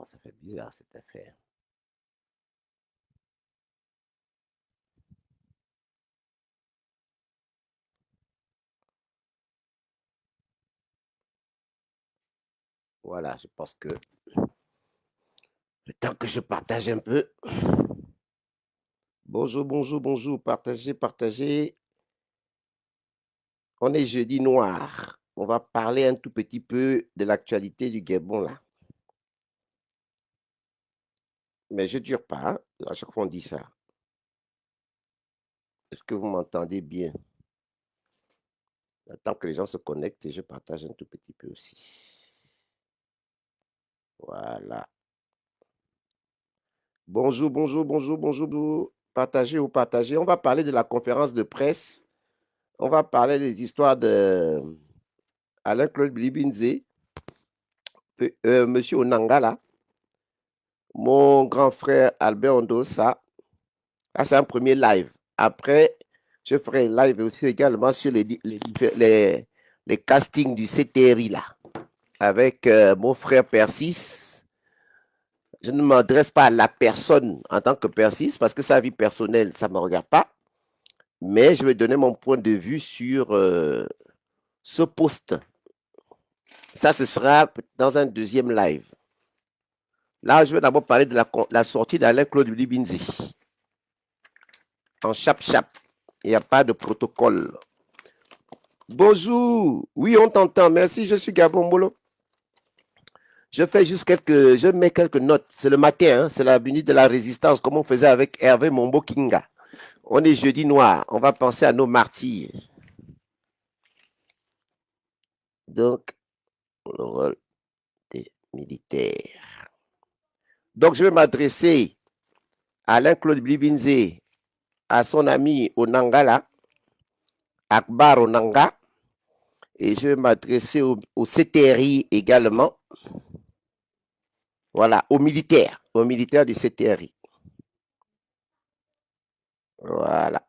Oh, ça fait bizarre cette affaire. Voilà, je pense que le temps que je partage un peu. Bonjour, bonjour, bonjour. Partagez, partagez. On est jeudi noir. On va parler un tout petit peu de l'actualité du Gabon là. Mais je ne dure pas. Hein. À chaque fois, on dit ça. Est-ce que vous m'entendez bien? Tant que les gens se connectent et je partage un tout petit peu aussi. Voilà. Bonjour, bonjour, bonjour, bonjour, bonjour. Partagez ou partagez. On va parler de la conférence de presse. On va parler des histoires de Alain-Claude Blibinze, Monsieur Onangala, mon grand frère Albert Ondosa. Ça, c'est un premier live. Après, je ferai un live aussi également sur les castings du CTRI là, avec mon frère Persis. Je ne m'adresse pas à la personne en tant que Persis parce que sa vie personnelle, ça ne me regarde pas. Mais je vais donner mon point de vue sur ce poste. Ça, ce sera dans un deuxième live. Là, je vais d'abord parler de la sortie d'Alain-Claude Libinzi. En chap-chap. Il n'y a pas de protocole. Bonjour. Oui, on t'entend. Merci, je suis Gabon Molo. Je mets quelques notes. C'est le matin, hein, c'est la minute de la résistance, comme on faisait avec Hervé Mombo Kinga. On est jeudi noir. On va penser à nos martyrs. Donc, le rôle des militaires. Donc, je vais m'adresser à Alain-Claude Blibinze, à son ami Onangala, Akbar Onanga, et je vais m'adresser au CTRI également. Voilà, aux militaires du CTRI. Voilà.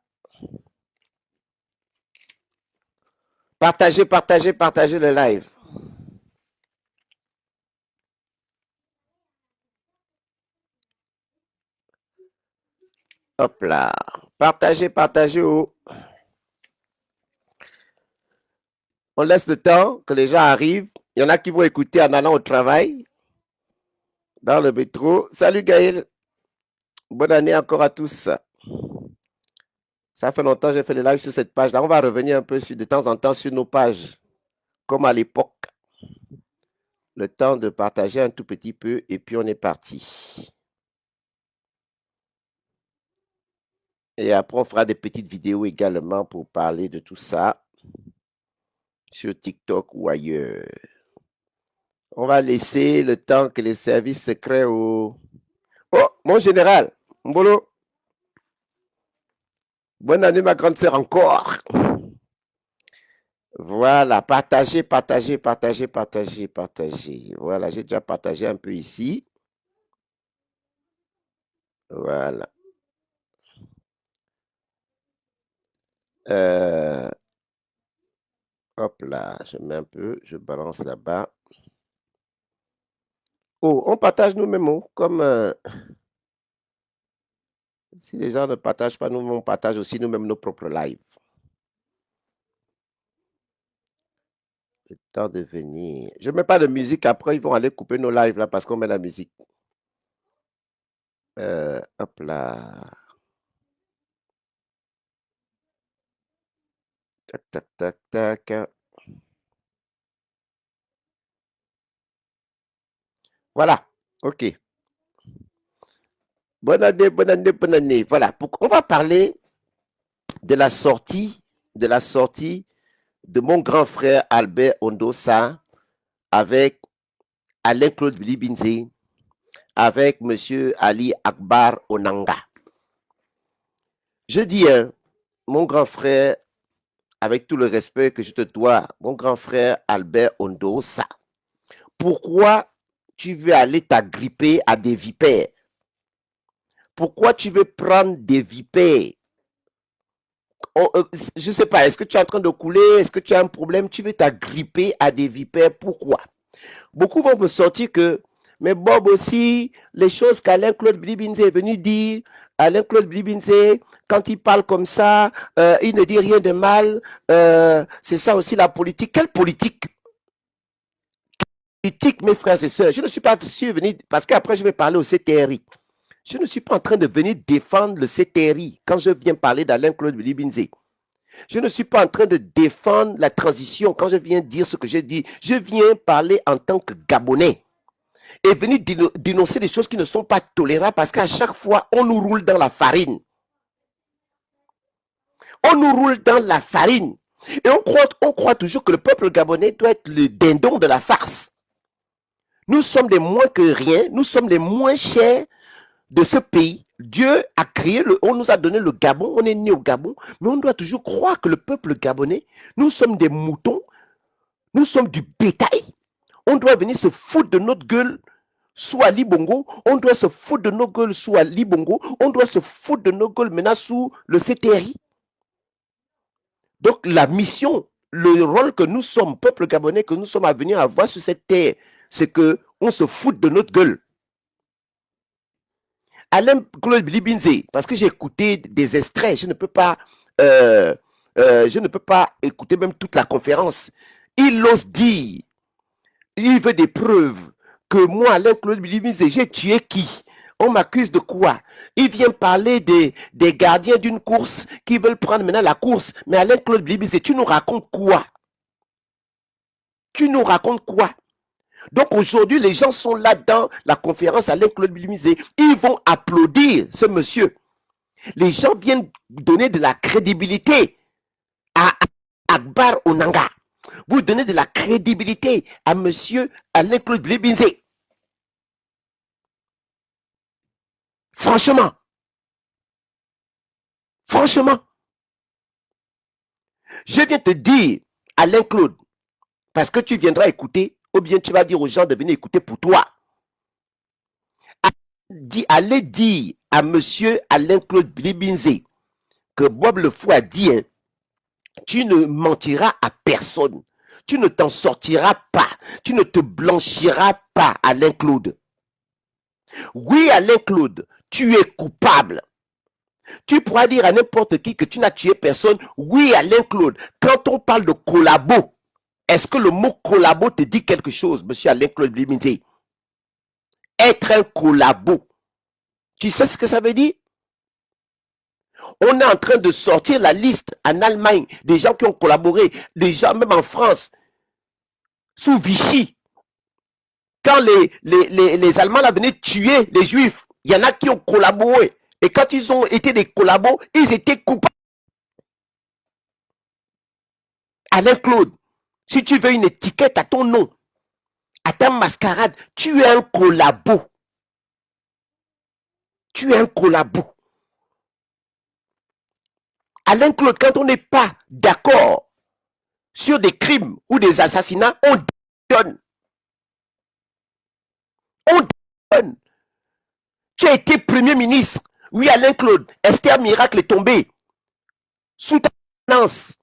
Partagez, partagez, partagez le live. Hop là. Partagez, partagez. Oh. On laisse le temps que les gens arrivent. Il y en a qui vont écouter en allant au travail, dans le métro. Salut Gaël. Bonne année encore à tous. Ça fait longtemps que j'ai fait le live sur cette page-là. On va revenir un peu de temps en temps sur nos pages, comme à l'époque. Le temps de partager un tout petit peu et puis on est parti. Et après, on fera des petites vidéos également pour parler de tout ça sur TikTok ou ailleurs. On va laisser le temps que les services secrets au... Oh, mon général, Mbolo. Bonne année, ma grande sœur, encore. Voilà, partagez, partagez, partagez, partagez, partagez. Voilà, j'ai déjà partagé un peu ici. Voilà. Hop là, je mets un peu, je balance là-bas. Oh, on partage nous-mêmes, oh, comme si les gens ne partagent pas nous-mêmes, on partage aussi nous-mêmes nos propres lives. Le temps de venir. Je ne mets pas de musique, après ils vont aller couper nos lives là parce qu'on met la musique. Hop là. Tac, tac, tac, tac. Voilà, ok. Bonne année, bonne année, bonne année. Voilà, on va parler de la sortie de mon grand frère Albert Ondosa avec Alain-Claude Blibinze, avec M. Ali Akbar Onanga. Je dis, hein, mon grand frère, avec tout le respect que je te dois, mon grand frère Albert Ondosa, pourquoi tu veux aller t'agripper à des vipères? Pourquoi tu veux prendre des vipères? Je ne sais pas, est-ce que tu es en train de couler? Est-ce que tu as un problème? Tu veux t'agripper à des vipères? Pourquoi? Beaucoup vont me sortir que Mais Bob aussi, les choses qu'Alain-Claude Blibinze est venu dire, Alain-Claude Blibinze, quand il parle comme ça, il ne dit rien de mal. C'est ça aussi la politique. Quelle politique? Politique, mes frères et sœurs. Je ne suis pas venu, parce qu'après je vais parler au CTRI. Je ne suis pas en train de venir défendre le CTRI quand je viens parler d'Alain-Claude Blibinze. Je ne suis pas en train de défendre la transition quand je viens dire ce que j'ai dit. Je viens parler en tant que Gabonais et venir dénoncer des choses qui ne sont pas tolérables parce qu'à chaque fois, on nous roule dans la farine. On nous roule dans la farine. Et on croit toujours que le peuple gabonais doit être le dindon de la farce. Nous sommes les moins que rien, nous sommes les moins chers de ce pays. Dieu a créé, on nous a donné le Gabon, on est né au Gabon, mais on doit toujours croire que le peuple gabonais, nous sommes des moutons, nous sommes du bétail. On doit venir se foutre de notre gueule sous Ali Bongo, on doit se foutre de nos gueules sous Ali Bongo, on doit se foutre de nos gueules maintenant sous le CTRI. Donc la mission, le rôle que nous sommes, peuple gabonais, que nous sommes à venir avoir sur cette terre, c'est qu'on se foute de notre gueule. Alain-Claude Blibinze, parce que j'ai écouté des extraits, je ne peux pas écouter même toute la conférence. Il ose dire, il veut des preuves que moi, Alain-Claude Blibinze, j'ai tué qui? On m'accuse de quoi? Il vient parler des gardiens d'une course qui veulent prendre maintenant la course. Mais Alain-Claude Blibinze, tu nous racontes quoi? Tu nous racontes quoi? Donc aujourd'hui, les gens sont là dans la conférence Alain-Claude Blibinze. Ils vont applaudir ce monsieur. Les gens viennent donner de la crédibilité à Akbar Onanga. Vous donnez de la crédibilité à monsieur Alain-Claude Blibinze. Franchement, je viens te dire, Alain-Claude, parce que tu viendras écouter, ou bien tu vas dire aux gens de venir écouter pour toi. Allez dire à monsieur Alain-Claude Blibinze que Bob Le Fou a dit, hein, tu ne mentiras à personne, tu ne t'en sortiras pas, tu ne te blanchiras pas, Alain-Claude. Oui, Alain-Claude, tu es coupable. Tu pourras dire à n'importe qui que tu n'as tué personne. Oui, Alain-Claude, quand on parle de collabo, est-ce que le mot collabo te dit quelque chose, monsieur Alain-Claude Blibinze? Être un collabo. Tu sais ce que ça veut dire? On est en train de sortir la liste en Allemagne des gens qui ont collaboré, des gens même en France, sous Vichy. Quand les Allemands là, venaient tuer les Juifs, il y en a qui ont collaboré. Et quand ils ont été des collabos, ils étaient coupables. Alain-Claude, si tu veux une étiquette à ton nom, à ta mascarade, tu es un collabo. Tu es un collabo. Alain-Claude, quand on n'est pas d'accord sur des crimes ou des assassinats, on donne. On donne. Tu as été Premier ministre. Oui, Alain-Claude, Esther Miracle est tombée. Sous ta gouvernance,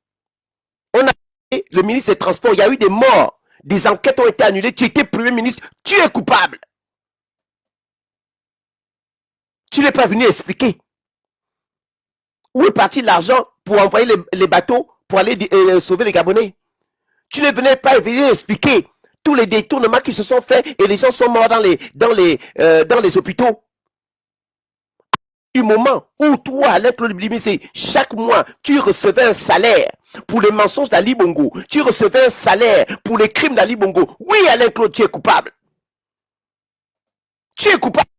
on a fait le ministre des Transports. Il y a eu des morts. Des enquêtes ont été annulées. Tu étais Premier ministre. Tu es coupable. Tu n'es pas venu expliquer. Où est parti l'argent pour envoyer les bateaux pour aller sauver les Gabonais? Tu ne venais pas venir expliquer tous les détournements qui se sont faits et les gens sont morts dans les hôpitaux. Du moment où toi, Alain-Claude Blibinze, chaque mois, tu recevais un salaire pour les mensonges d'Ali Bongo, tu recevais un salaire pour les crimes d'Ali Bongo. Oui, Alain-Claude, tu es coupable. Tu es coupable.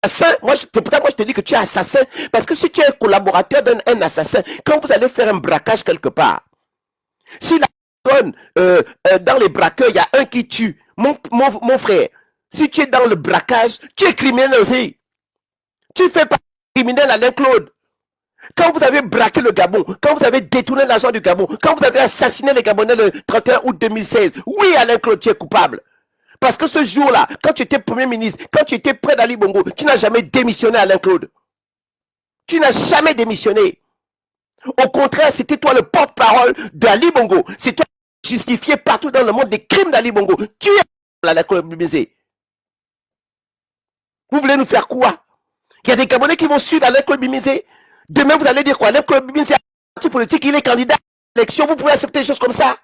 Assassin, moi je te dis que tu es assassin, parce que si tu es un collaborateur d'un assassin, quand vous allez faire un braquage quelque part, si la personne, dans les braqueurs, il y a un qui tue, mon frère, si tu es dans le braquage, tu es criminel aussi. Tu fais pas criminel Alain-Claude. Quand vous avez braqué le Gabon, quand vous avez détourné l'argent du Gabon, quand vous avez assassiné les Gabonais le 31 août 2016, oui Alain-Claude, tu es coupable. Parce que ce jour-là, quand tu étais Premier ministre, quand tu étais près d'Ali Bongo, tu n'as jamais démissionné, Alain-Claude. Tu n'as jamais démissionné. Au contraire, c'était toi le porte-parole d'Ali Bongo. C'est toi justifier partout dans le monde des crimes d'Ali Bongo. Tu es la colonisée. Vous voulez nous faire quoi? Il y a des Gabonais qui vont suivre Alain Claude Bimizé. Demain, vous allez dire quoi? Alain Claude Bimizé, parti politique, il est candidat à l'élection. Vous pouvez accepter des choses comme ça?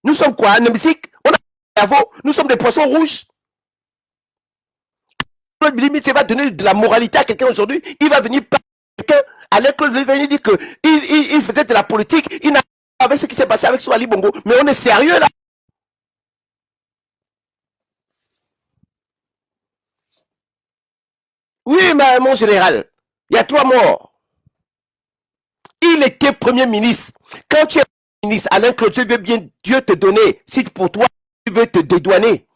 Nous sommes quoi? Un hémicycle? On a un cerveau? Nous sommes des poissons rouges? Claude Bimizé va donner de la moralité à quelqu'un aujourd'hui. Il va venir parler à quelqu'un. Alain Claude va venir dire qu'il faisait de la politique. Il n'a pas avec ce qui s'est passé avec Swali Bongo. Mais on est sérieux là? Oui, mais mon général, il y a 3 morts. Il était Premier ministre. Quand tu es Premier ministre, Alain Claude, Dieu veut bien Dieu te donner. Si pour toi, tu veux te dédouaner.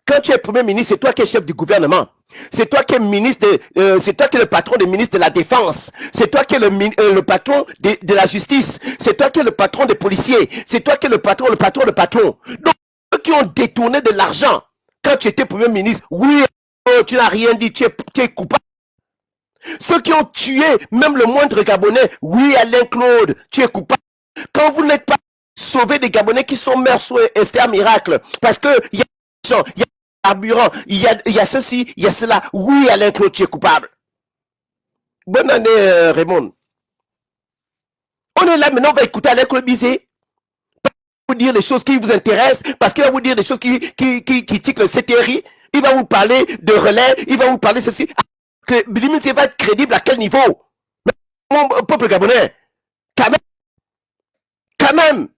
Quand tu es Premier ministre, c'est toi qui es chef du gouvernement. C'est toi qui es ministre, c'est toi qui es le patron des ministres de la Défense. C'est toi qui es le patron de la justice. C'est toi qui es le patron des policiers. C'est toi qui es le patron. Donc, ceux qui ont détourné de l'argent quand tu étais Premier ministre, oui, tu n'as rien dit, tu es coupable. Ceux qui ont tué même le moindre Gabonais, oui, Alain Claude, tu es coupable. Quand vous n'êtes pas sauvé des Gabonais qui sont morts sous un miracle, parce que il y a des gens, il y a des carburants, il y a ceci, il y a cela, oui, Alain Claude, tu es coupable. Bonne année, Raymond. On est là maintenant, on va écouter Alain Claude Bizet. Vous dire les choses qui vous intéressent, parce qu'il va vous dire des choses qui critiquent le CTRI. Il va vous parler de relais, il va vous parler ceci. Que Bilimiti va être crédible à quel niveau? Mon peuple gabonais, quand même,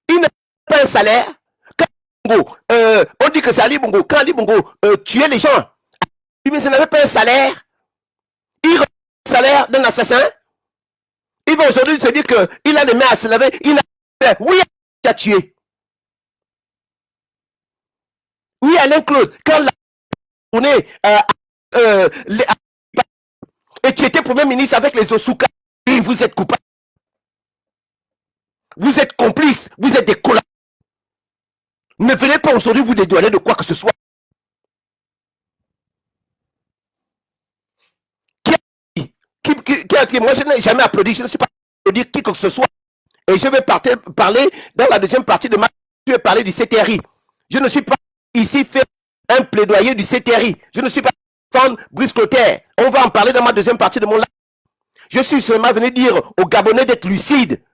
il n'a pas un salaire. Quand on dit que c'est Ali Bongo, quand Ali Bongo tuait les gens, Bilimiti n'avait pas un salaire. Il reçoit le salaire d'un assassin. Il va aujourd'hui se dire qu'il a les mains à se laver. Il a... Oui, il a tué. Oui, Alain Claude, quand la tournée et tu étais Premier ministre avec les Osuka, et vous êtes coupable. Vous êtes complice, vous êtes des collaborateurs. Ne venez pas aujourd'hui vous dédouaner de quoi que ce soit. Moi, je n'ai jamais applaudi, je ne suis pas applaudi qui que ce soit. Et je vais parler dans la deuxième partie de ma... Je vais parler du CTRI. Je ne suis pas ici fait un plaidoyer du CTRI. Je ne suis pas fan Brice Clotaire. On va en parler dans ma deuxième partie de mon live. Je suis seulement venu dire aux Gabonais d'être lucides.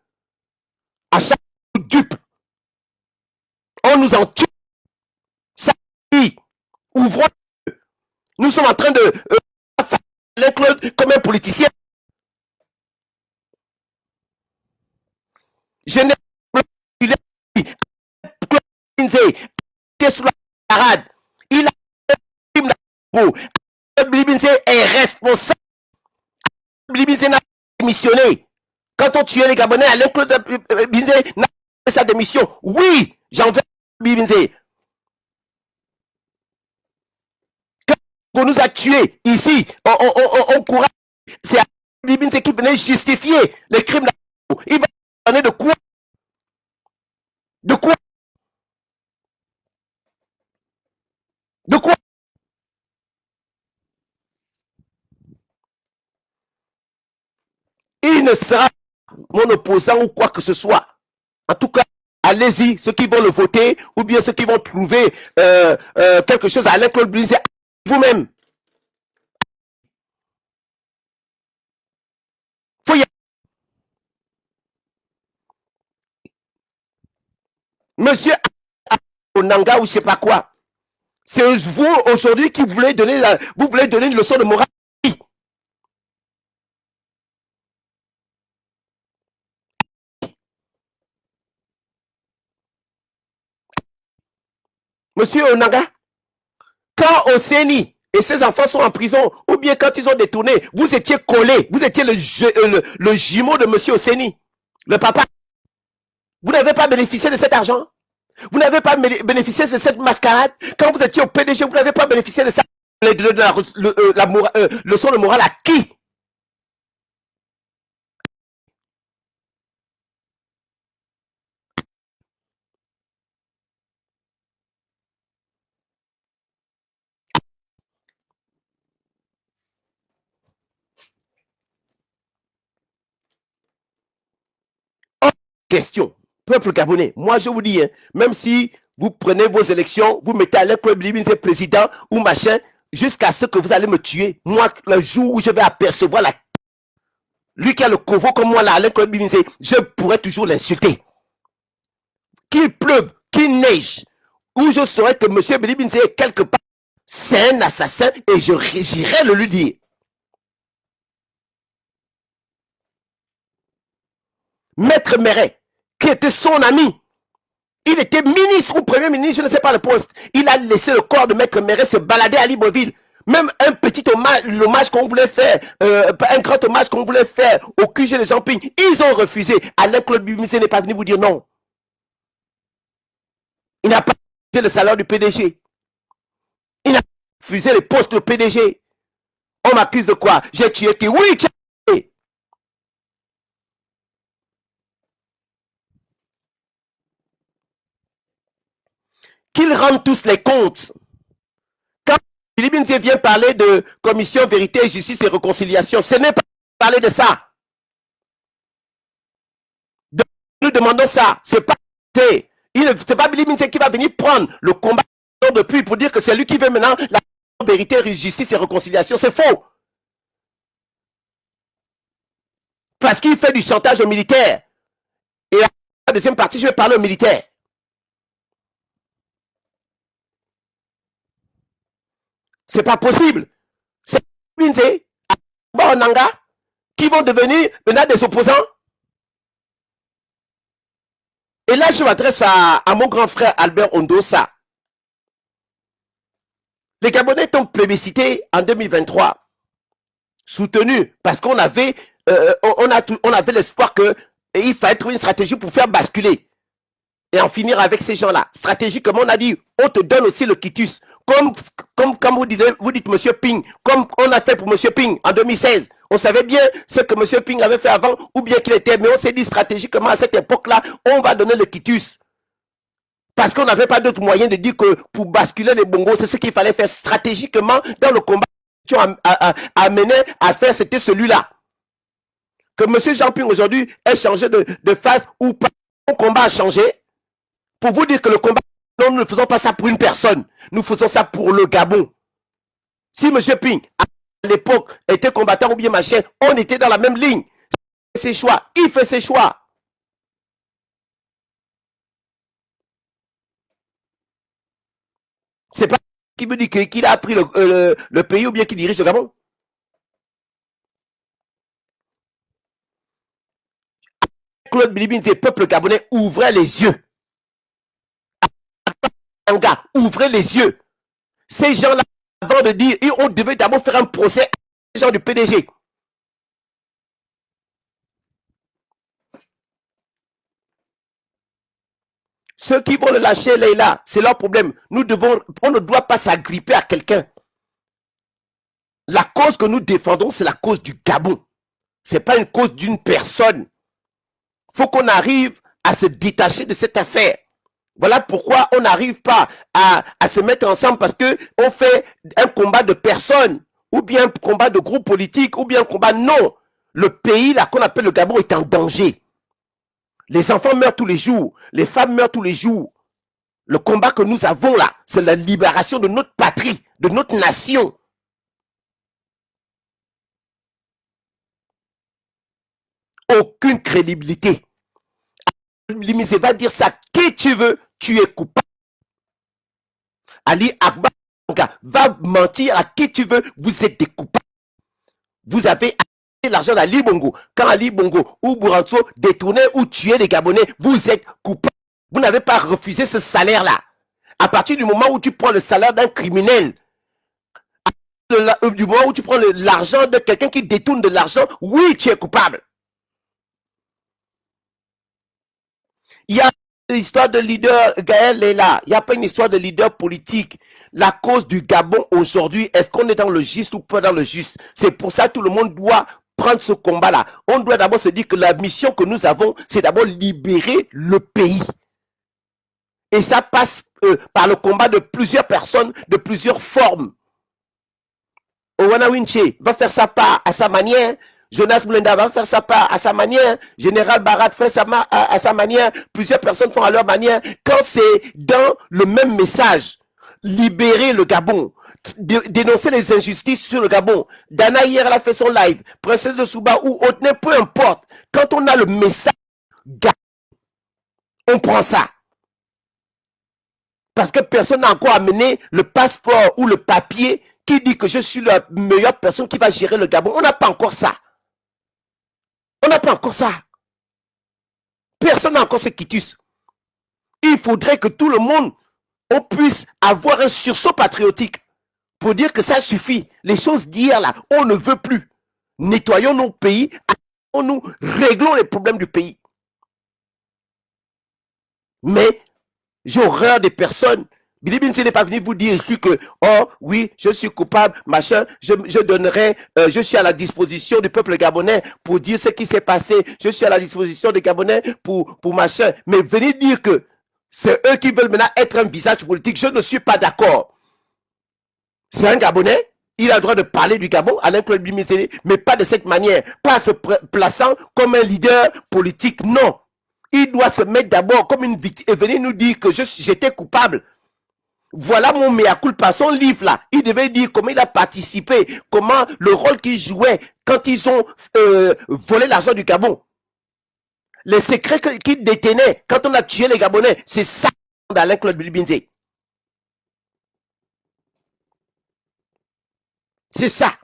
À chaque dupe, on nous en tue. Ça, ouvrons. Nous sommes en train de l'inclure comme un politicien. Je n'ai pas sur la parade. Il a Blibinze est responsable. Blibinze n'a pas démissionné. Quand on tuait les Gabonais, Alain Claude Blibinze n'a pas fait sa démission. Oui, j'en veux Blibinze. Quand on nous a tués ici, on courait. C'est Blibinze qui venait justifier les crimes. Il va parler de quoi? De quoi? De quoi? Il ne sera mon opposant ou quoi que ce soit. En tout cas, allez-y, ceux qui vont le voter, ou bien ceux qui vont trouver quelque chose à Alain Claude Blizet, vous-même. Faut y aller. Monsieur Onanga ou je sais pas quoi. C'est vous aujourd'hui qui voulez donner vous voulez donner une leçon de morale. Monsieur Onanga, quand Oseni et ses enfants sont en prison, ou bien quand ils ont détourné, vous étiez collé, vous étiez le jumeau de monsieur Oseni, le papa. Vous n'avez pas bénéficié de cet argent. Vous n'avez pas bénéficié de cette mascarade. Quand vous étiez au PDG, vous n'avez pas bénéficié de ça. La leçon de morale à qui? question. Peuple gabonais, moi je vous dis, hein, même si vous prenez vos élections, vous mettez Alain Bilibine président ou machin, jusqu'à ce que vous allez me tuer. Moi, le jour où je vais apercevoir lui qui a le covo comme moi, là, Alain Bilibine, je pourrais toujours l'insulter. Qu'il pleuve, qu'il neige, où je saurais que M. Bilibine est quelque part, c'est un assassin et j'irai le lui dire. Maître Méret, qui était son ami, il était ministre ou premier ministre, je ne sais pas le poste. Il a laissé le corps de Maître Méret se balader à Libreville. Même un petit hommage, l'hommage qu'on voulait faire, un grand hommage qu'on voulait faire au QG de Jean Ping, ils ont refusé. Alain Claude Bilibine n'est pas venu vous dire non. Il n'a pas refusé le salaire du PDG. Il n'a pas refusé le poste de PDG. On m'accuse de quoi? J'ai tué qui? Oui, tu as tué. Qu'ils rendent tous les comptes. Quand Bilibine vient parler de commission vérité, justice et réconciliation, ce n'est pas parler de ça. Donc, nous demandons ça. C'est pas Bilibine qui va venir prendre le combat depuis pour dire que c'est lui qui veut maintenant la vérité, justice et réconciliation. C'est faux. Parce qu'il fait du chantage aux militaires. Et la deuxième partie, je vais parler aux militaires. C'est pas possible. C'est Binze, Nanga, qui vont devenir maintenant des opposants. Et là, je m'adresse à mon grand frère Albert Ondossa. Les Gabonais ont plébiscité en 2023, soutenu, parce qu'on avait, on avait l'espoir qu'il fallait trouver une stratégie pour faire basculer et en finir avec ces gens-là. Stratégie, comme on a dit, on te donne aussi le quitus. Comme vous dites M. Ping, comme on a fait pour M. Ping en 2016. On savait bien ce que M. Ping avait fait avant, ou bien qu'il était, mais on s'est dit stratégiquement à cette époque-là, on va donner le quitus. Parce qu'on n'avait pas d'autre moyen de dire que pour basculer les bongos, c'est ce qu'il fallait faire stratégiquement dans le combat à mener à faire, c'était celui-là. Que M. Jean Ping aujourd'hui ait changé de phase ou pas, son combat a changé. Pour vous dire que le combat, non, nous ne faisons pas ça pour une personne. Nous faisons ça pour le Gabon. Si M. Ping, à l'époque, était combattant ou bien machin, on était dans la même ligne. Ses choix, il fait ses choix. C'est pas qui veut dire qu'il a appris le pays ou bien qu'il dirige le Gabon. Claude Bilibine, c'est peuple gabonais, ouvrez les yeux. Ouvrez les yeux. Ces gens-là, avant de dire, on devait d'abord faire un procès à ces gens du PDG. Ceux qui vont le lâcher, là, c'est leur problème. On ne doit pas s'agripper à quelqu'un. La cause que nous défendons, c'est la cause du Gabon. Ce n'est pas une cause d'une personne. Il faut qu'on arrive à se détacher de cette affaire. Voilà pourquoi on n'arrive pas à se mettre ensemble, parce qu'on fait un combat de personnes, ou bien un combat de groupe politique, ou bien un combat. Non. Le pays là qu'on appelle le Gabon est en danger. Les enfants meurent tous les jours, les femmes meurent tous les jours. Le combat que nous avons là, c'est la libération de notre patrie, de notre nation. Aucune crédibilité. Limite va dire ça, qui tu veux, tu es coupable. Ali Akbar va mentir à qui tu veux, vous êtes des coupables. Vous avez l'argent d'Ali Bongo. Quand Ali Bongo ou Bouranso détournaient ou tuaient les Gabonais, vous êtes coupables. Vous n'avez pas refusé ce salaire-là. À partir du moment où tu prends le salaire d'un criminel, du moment où tu prends l'argent de quelqu'un qui détourne de l'argent, oui, tu es coupable. Il y a une histoire de leader, Gaël est là. Il n'y a pas une histoire de leader politique. La cause du Gabon aujourd'hui, est-ce qu'on est dans le juste ou pas dans le juste? C'est pour ça que tout le monde doit prendre ce combat-là. On doit d'abord se dire que la mission que nous avons, c'est d'abord libérer le pays. Et ça passe par le combat de plusieurs personnes, de plusieurs formes. Owana Winche va faire ça à sa manière. Jonas Blenda va faire ça à sa manière. Général Barat fait ça à sa manière. Plusieurs personnes font à leur manière. Quand c'est dans le même message, libérer le Gabon, dénoncer les injustices sur le Gabon. Dana hier, elle a fait son live. Princesse de Souba ou autre, peu importe. Quand on a le message, on prend ça. Parce que personne n'a encore amené le passeport ou le papier qui dit que je suis la meilleure personne qui va gérer le Gabon. On n'a pas encore ça. On n'a pas encore ça. Personne n'a encore ce quitus. Il faudrait que tout le monde, on puisse avoir un sursaut patriotique pour dire que ça suffit. Les choses d'hier là, on ne veut plus. Nettoyons nos pays, nous réglons les problèmes du pays. Mais j'ai horreur des personnes. Billy Binsi n'est pas venu vous dire ici que, oh oui, je suis coupable, machin, je donnerai, je suis à la disposition du peuple gabonais pour dire ce qui s'est passé, je suis à la disposition des Gabonais pour machin. Mais venez dire que c'est eux qui veulent maintenant être un visage politique, je ne suis pas d'accord. C'est un Gabonais, il a le droit de parler du Gabon, Alain Claude Bimiseli, mais pas de cette manière, pas en se plaçant comme un leader politique, non. Il doit se mettre d'abord comme une victime et venir nous dire que j'étais coupable. Voilà mon mea culpa, son livre là. Il devait dire comment il a participé, comment le rôle qu'il jouait quand ils ont volé l'argent du Gabon. Les secrets qu'il détenait quand on a tué les Gabonais, c'est ça d'Alain Claude Bilibinze. C'est ça.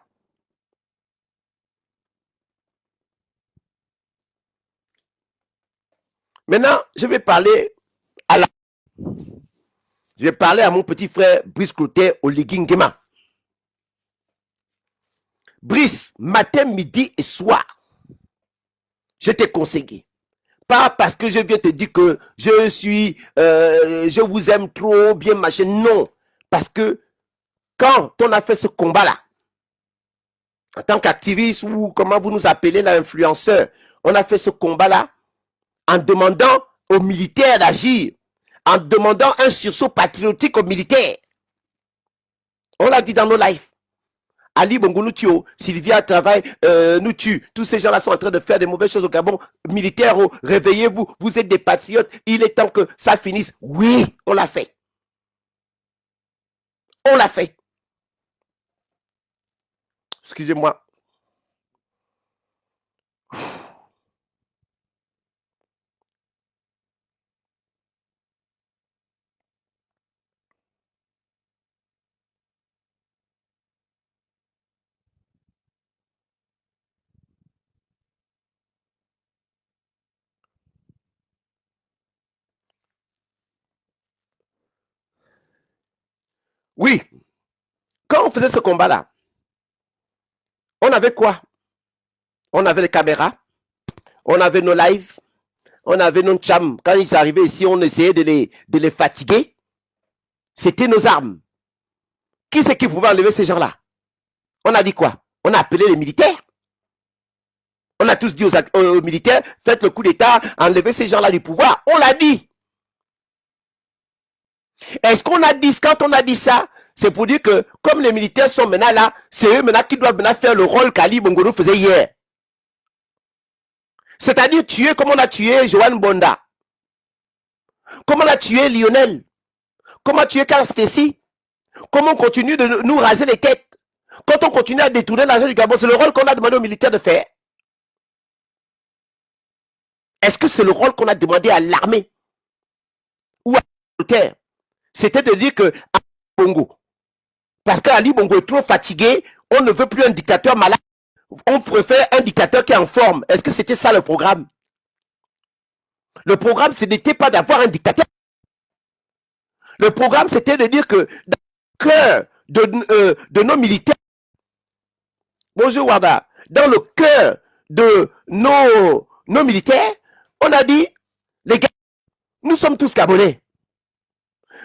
Maintenant, je vais parler à mon petit frère Brice Clotet au Ligingema. Brice, matin, midi et soir, je t'ai conseillé. Pas parce que je viens te dire que je vous aime trop bien, machin. Non. Parce que quand on a fait ce combat-là, en tant qu'activiste ou comment vous nous appelez l'influenceur, on a fait ce combat-là en demandant aux militaires d'agir, en demandant un sursaut patriotique aux militaires. On l'a dit dans nos lives. Ali Bongo nous tue, Sylvia travaille, nous tue. Tous ces gens-là sont en train de faire des mauvaises choses au Gabon. Militaires, réveillez-vous, vous êtes des patriotes. Il est temps que ça finisse. Oui, on l'a fait. On l'a fait. Excusez-moi. Oui. Quand on faisait ce combat-là, on avait quoi? On avait les caméras, on avait nos lives, on avait nos chams. Quand ils arrivaient ici, on essayait de les fatiguer. C'était nos armes. Qui c'est qui pouvait enlever ces gens-là? On a dit quoi? On a appelé les militaires. On a tous dit aux militaires, faites le coup d'État, enlevez ces gens-là du pouvoir. On l'a dit. Est-ce qu'on a dit, quand on a dit ça, c'est pour dire que comme les militaires sont maintenant là, c'est eux maintenant qui doivent maintenant faire le rôle qu'Ali Bongo faisait hier. C'est-à-dire tuer comme on a tué Johan Bonda. Comme on a tué Lionel. Comme on a tué Carl Stacey. Comme on continue de nous raser les têtes. Quand on continue à détourner l'argent du Gabon, c'est le rôle qu'on a demandé aux militaires de faire. Est-ce que c'est le rôle qu'on a demandé à l'armée ou à l'autorité? C'était de dire que Ali Bongo, parce qu'Ali Bongo est trop fatigué, on ne veut plus un dictateur malade, on préfère un dictateur qui est en forme. Est-ce que c'était ça le programme? Le programme, ce n'était pas d'avoir un dictateur. Le programme, c'était de dire que dans le cœur de nos militaires, bonjour Wada, dans le cœur de nos militaires, on a dit, les gars, nous sommes tous Gabonais.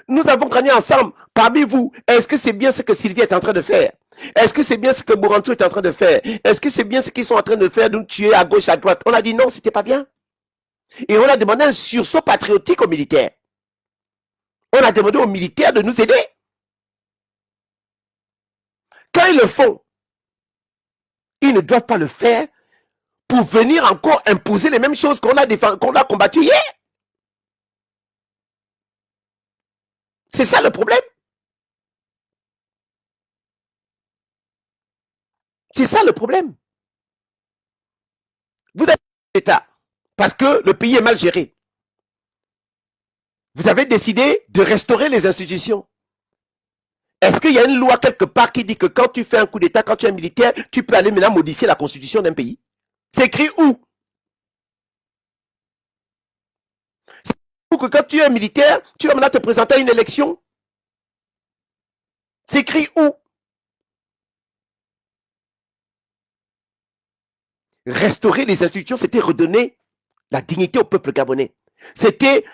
Nous avons gagné ensemble. Parmi vous, est-ce que c'est bien ce que Sylvie est en train de faire? Est-ce que c'est bien ce que Bourantou est en train de faire? Est-ce que c'est bien ce qu'ils sont en train de faire, de nous tuer à gauche, à droite? On a dit non, c'était pas bien. Et on a demandé un sursaut patriotique aux militaires. On a demandé aux militaires de nous aider. Quand ils le font, ils ne doivent pas le faire pour venir encore imposer les mêmes choses qu'on a combattues hier. C'est ça le problème. C'est ça le problème. Vous êtes l'État parce que le pays est mal géré. Vous avez décidé de restaurer les institutions. Est-ce qu'il y a une loi quelque part qui dit que quand tu fais un coup d'État, quand tu es militaire, tu peux aller maintenant modifier la constitution d'un pays? C'est écrit où? C'est écrit que quand tu es militaire, tu vas maintenant te présenter à une élection? C'est écrit où? Restaurer les institutions, c'était redonner la dignité au peuple gabonais. C'était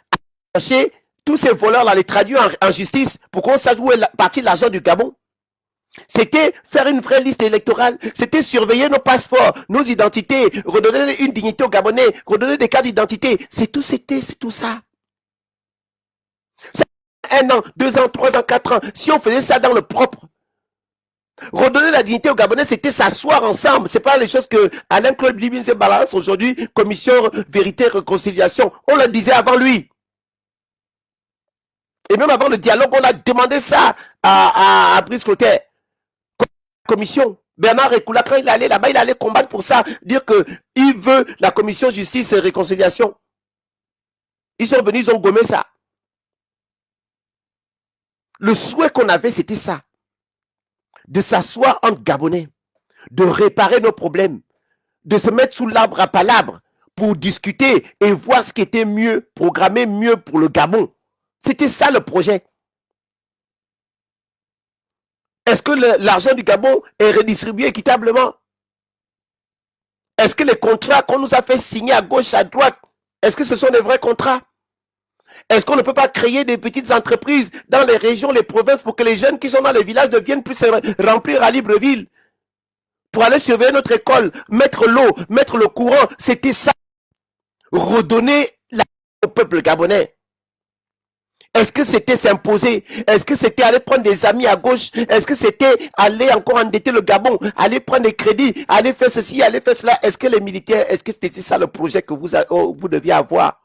chercher tous ces voleurs-là, les traduire en justice pour qu'on sache où est parti l'argent du Gabon. C'était faire une vraie liste électorale. C'était surveiller nos passeports, nos identités, redonner une dignité aux Gabonais, redonner des cartes d'identité. C'est tout ça. Un an, 2 ans, 3 ans, 4 ans. Si on faisait ça dans le propre, redonner la dignité aux Gabonais, c'était s'asseoir ensemble. C'est pas les choses que Alain-Claude Blibinze balance aujourd'hui, commission vérité et réconciliation. On le disait avant lui. Et même avant le dialogue, on a demandé ça à Brice Clotaire. Commission. Bernard Ekoula, quand il allait là-bas, il allait combattre pour ça, dire qu'il veut la commission justice et réconciliation. Ils sont venus, ils ont gommé ça. Le souhait qu'on avait, c'était ça. De s'asseoir entre Gabonais, de réparer nos problèmes, de se mettre sous l'arbre à palabre pour discuter et voir ce qui était mieux, programmer mieux pour le Gabon. C'était ça le projet. Est-ce que l'argent du Gabon est redistribué équitablement? Est-ce que les contrats qu'on nous a fait signer à gauche, à droite, est-ce que ce sont des vrais contrats? Est-ce qu'on ne peut pas créer des petites entreprises dans les régions, les provinces, pour que les jeunes qui sont dans les villages ne viennent plus se remplir à Libreville? Pour aller surveiller notre école, mettre l'eau, mettre le courant, c'était ça. Redonner au peuple gabonais. Est-ce que c'était s'imposer? Est-ce que c'était aller prendre des amis à gauche? Est-ce que c'était aller encore endetter le Gabon? Aller prendre des crédits? Aller faire ceci, aller faire cela? Est-ce que les militaires, est-ce que c'était ça le projet que vous deviez avoir?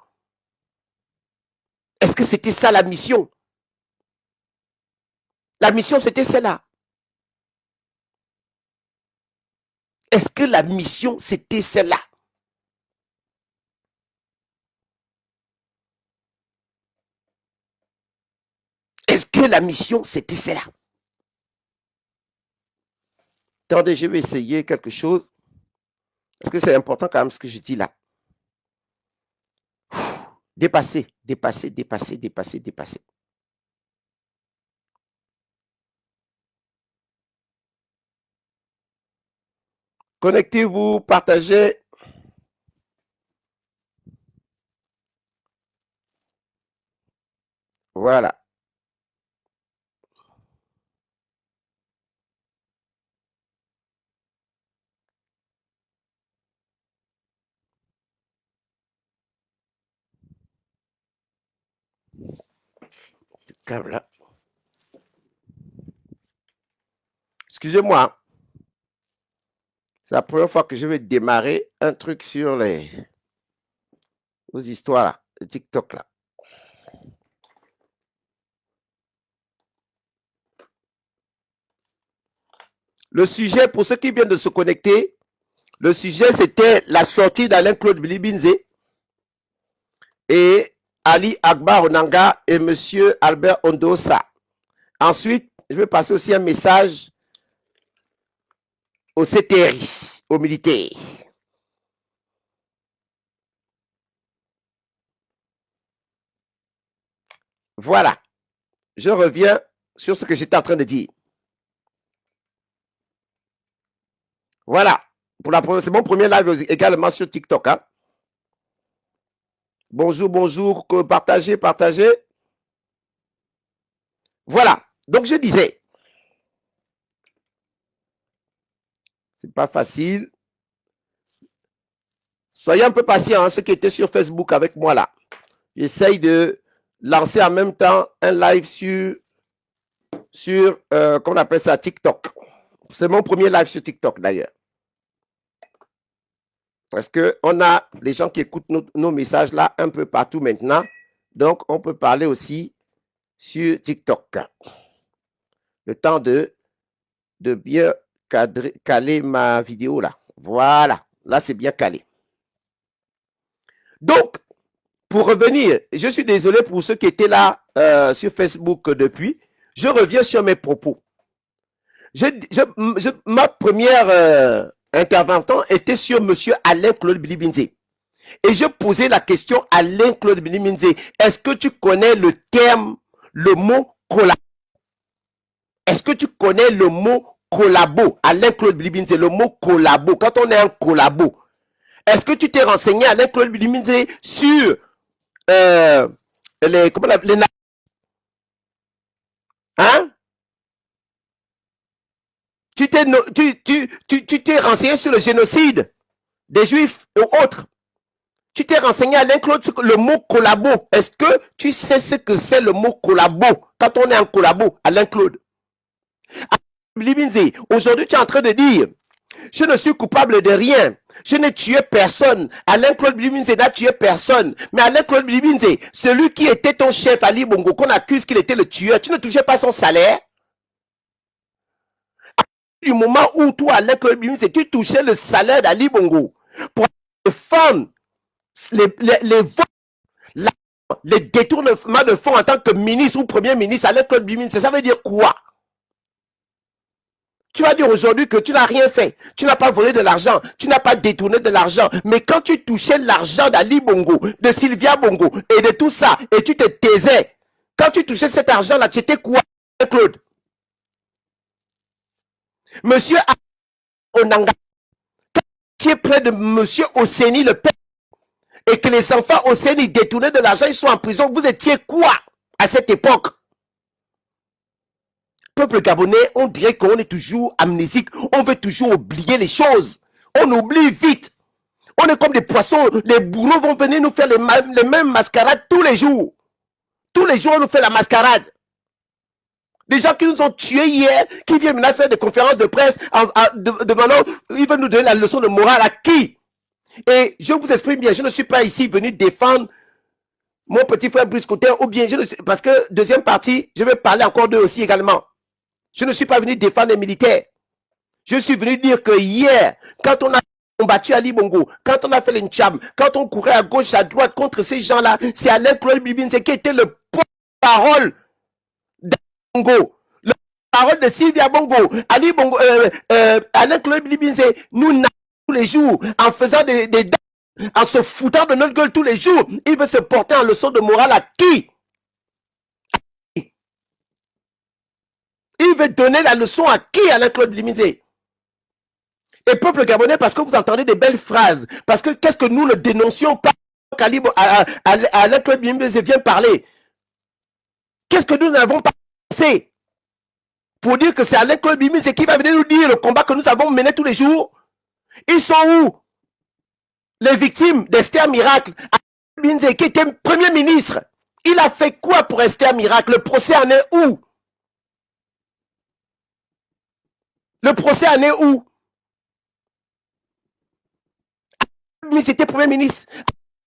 Est-ce que c'était ça la mission? La mission, c'était celle-là. Est-ce que la mission, c'était celle-là? Est-ce que la mission, c'était celle-là? Attendez, je vais essayer quelque chose. Parce que c'est important quand même ce que je dis là. Dépasser, dépasser, dépasser, dépasser, dépasser. Connectez-vous, partagez. Voilà. Voilà. Excusez-moi. C'est la première fois que je vais démarrer un truc sur aux histoires là, le TikTok là. Le sujet, pour ceux qui viennent de se connecter, le sujet c'était la sortie d'Alain-Claude Bilibinze et Ali Akbar Onanga et monsieur Albert Ondosa. Ensuite, je vais passer aussi un message au CTRI, aux militaires. Voilà. Je reviens sur ce que j'étais en train de dire. Voilà. C'est mon premier live également sur TikTok. Hein. Bonjour, bonjour. Partagez, partagez. Voilà. Donc, je disais, c'est pas facile. Soyez un peu patients, hein, ceux qui étaient sur Facebook avec moi là. J'essaye de lancer en même temps un live sur comment on appelle ça, TikTok. C'est mon premier live sur TikTok d'ailleurs. Parce qu'on a les gens qui écoutent nos messages là un peu partout maintenant. Donc, on peut parler aussi sur TikTok. Le temps de bien caler ma vidéo là. Voilà. Là, c'est bien calé. Donc, pour revenir, je suis désolé pour ceux qui étaient là sur Facebook depuis. Je reviens sur mes propos. Ma première intervention était sur M. Alain-Claude Bilibinze. Et je posais la question à Alain-Claude Bilibinze. Est-ce que tu connais le terme, le mot collabo? Est-ce que tu connais le mot collabo? Alain-Claude Bilibinze, le mot collabo. Quand on est un collabo, est-ce que tu t'es renseigné, Alain-Claude Bilibinze, sur les hein? Tu t'es renseigné sur le génocide des Juifs ou autres. Tu t'es renseigné à Alain-Claude sur le mot collabo. Est-ce que tu sais ce que c'est le mot collabo quand on est en collabo, Alain-Claude? Aujourd'hui, tu es en train de dire, je ne suis coupable de rien. Je n'ai tué personne. Alain-Claude Bilibinze n'a tué personne. Mais Alain-Claude Bilibinze, celui qui était ton chef Ali Bongo, qu'on accuse qu'il était le tueur, tu ne touchais pas son salaire? Du moment où toi, Alain-Claude Bilibinze, tu touchais le salaire d'Ali Bongo pour défendre les détournements de fonds en tant que ministre ou premier ministre, Alain-Claude Bilibinze, ça veut dire quoi? Tu vas dire aujourd'hui que tu n'as rien fait, tu n'as pas volé de l'argent, tu n'as pas détourné de l'argent, mais quand tu touchais l'argent d'Ali Bongo, de Sylvia Bongo et de tout ça, et tu te taisais, quand tu touchais cet argent-là, tu étais quoi, Claude? Monsieur Onanga, quand tu es près de monsieur Oseni, le père, et que les enfants Oseni détournaient de l'argent, ils sont en prison, vous étiez quoi à cette époque? Peuple gabonais, on dirait qu'on est toujours amnésique, on veut toujours oublier les choses, on oublie vite, on est comme des poissons, les bourreaux vont venir nous faire les mêmes mascarades tous les jours, on nous fait la mascarade. Des gens qui nous ont tués hier, qui viennent maintenant faire des conférences de presse, demandant, ils veulent nous donner la leçon de morale à qui? Et je vous exprime bien, je ne suis pas ici venu défendre mon petit frère Brice Côté, ou bien, parce que deuxième partie, je vais parler encore d'eux aussi également. Je ne suis pas venu défendre les militaires. Je suis venu dire que hier, quand on a combattu Ali Bongo, quand on a fait l'Incham, quand on courait à gauche, à droite contre ces gens-là, c'est Alain-Claude Bilibinze qui était le porte-parole d'Ali Bongo, le parole de Sylvia Bongo, Ali Bongo, Alain-Claude Bilibinze, nous n'avons tous les jours, en faisant des en se foutant de notre gueule tous les jours, il veut se porter en leçon de morale à qui? Il veut donner la leçon à qui, Alain-Claude Bilibinze? Et peuple gabonais, parce que vous entendez des belles phrases, parce que qu'est-ce que nous ne dénoncions pas Alain-Claude Bilibinze vient parler? Qu'est-ce que nous n'avons pas pensé pour dire que c'est Alain-Claude Bilibinze qui va venir nous dire le combat que nous avons mené tous les jours? Ils sont où les victimes d'Esther Miracle? Bilibinze qui était premier ministre, il a fait quoi pour Esther Miracle? Le procès en est où? Le procès en est où? C'était premier ministre.